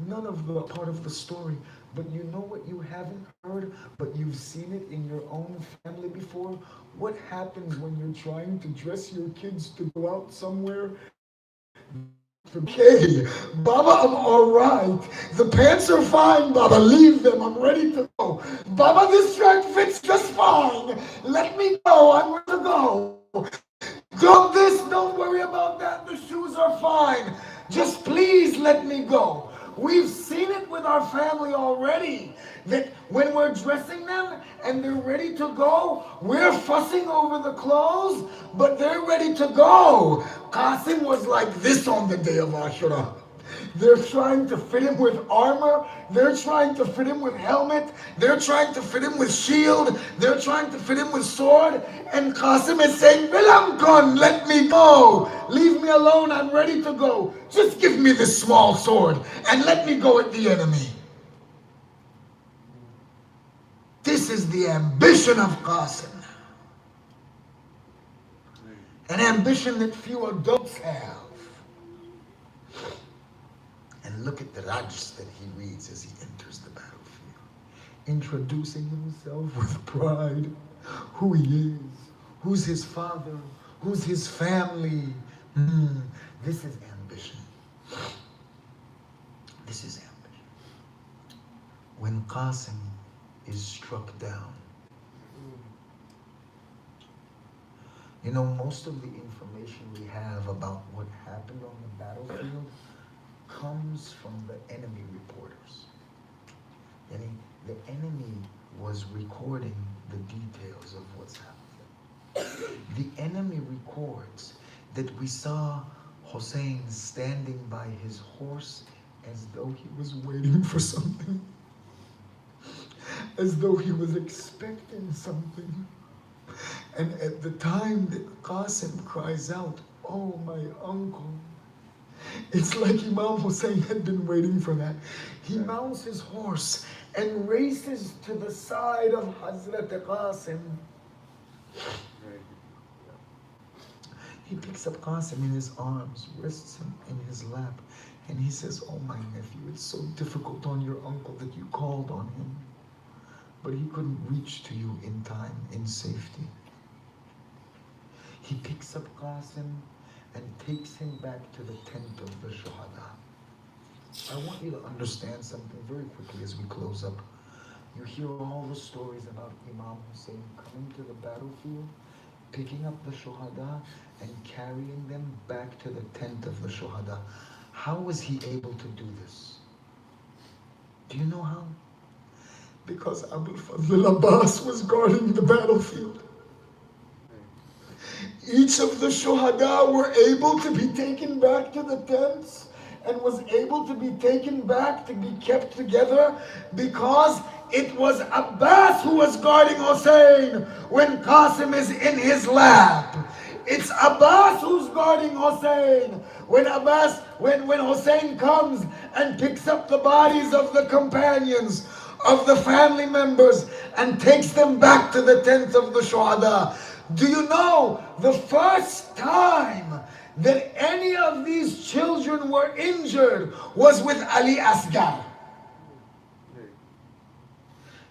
None of the part of the story. But you know what you haven't heard, but you've seen it in your own family before? What happens when you're trying to dress your kids to go out somewhere? Okay, Baba, I'm all right. The pants are fine, Baba. Leave them. I'm ready to go. Baba, this shirt fits just fine. Let me go. I'm ready to go. Don't this, don't worry about that. The shoes are fine. Just please let me go. We've seen it with our family already, that when we're dressing them and they're ready to go, we're fussing over the clothes, but they're ready to go. Qasim was like this on the day of Ashura. They're trying to fit him with armor. They're trying to fit him with helmet. They're trying to fit him with shield. They're trying to fit him with sword. And Qasim is saying, Bilamkon, let me go. Leave me alone. I'm ready to go. Just give me this small sword and let me go at the enemy. This is the ambition of Qasim. An ambition that few adults have. And look at the rajs that he reads as he enters the battlefield. Introducing himself with pride. Who he is. Who's his father. Who's his family. This is ambition. This is ambition. When Qasim is struck down. You know, most of the information we have about what happened on the battlefield comes from the enemy reporters. And the enemy was recording the details of what's happening. The enemy records that we saw Hussein standing by his horse as though he was waiting for something. As though he was expecting something. And at the time that Qasim cries out, "Oh, my uncle," it's like Imam Hussein had been waiting for that. He mounts his horse and races to the side of Hazrat Qasim. He picks up Qasim in his arms, rests him in his lap, and he says, "Oh, my nephew, it's so difficult on your uncle that you called on him. But he couldn't reach to you in time, in safety." He picks up Qasim and takes him back to the tent of the Shuhada. I want you to understand something very quickly as we close up. You hear all the stories about Imam Hussein coming to the battlefield, picking up the Shuhada and carrying them back to the tent of the Shuhada. How was he able to do this? Do you know how? Because Abul Fadl al-Abbas was guarding the battlefield. Each of the Shuhada were able to be taken back to the tents and was able to be taken back to be kept together because it was Abbas who was guarding Hussein when Qasim is in his lap. It's Abbas who's guarding Hussein when Hussein comes and picks up the bodies of the companions, of the family members, and takes them back to the tent of the Shuhada. Do you know the first time that any of these children were injured was with Ali Asghar?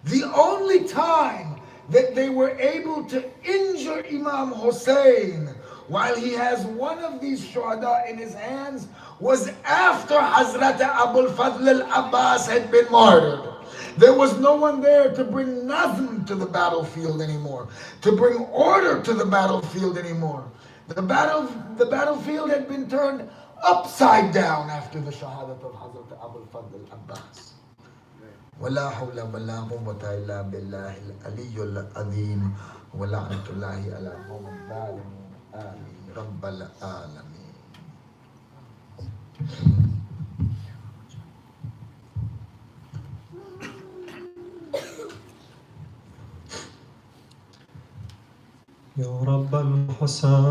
The only time that they were able to injure Imam Hussein while he has one of these Shuhada in his hands was after Hazrat Abul Fadl al-Abbas had been martyred. There was no one there to bring nazm to the battlefield anymore, to bring order to the battlefield anymore. The battlefield had been turned upside down after the shahadat of Hazrat Abul Fadl al-Abbas. ولا حول ولا قوة إلا بالله العلي العظيم ولعنة الله على القوم الظالمين آمين رب العالمين. يا رب الحسين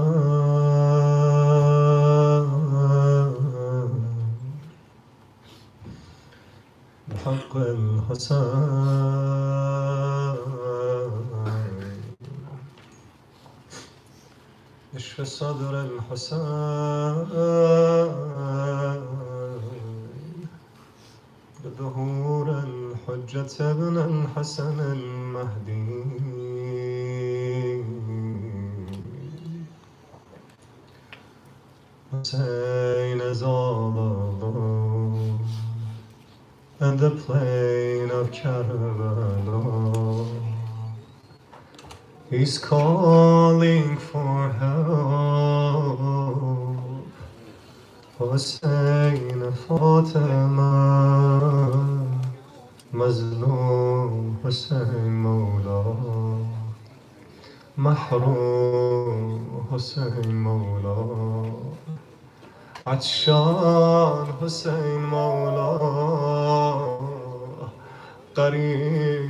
بحق الحسين اشف صدر الحسين بظهور الحجة ابن الحسن المهدي Hussein is all alone at the plain of Karbala. He's calling for help. Hussein Fatima, Mazloom Hussein Mawla, Mahroom Hussein Mawla. عطشان حسین مولا قریب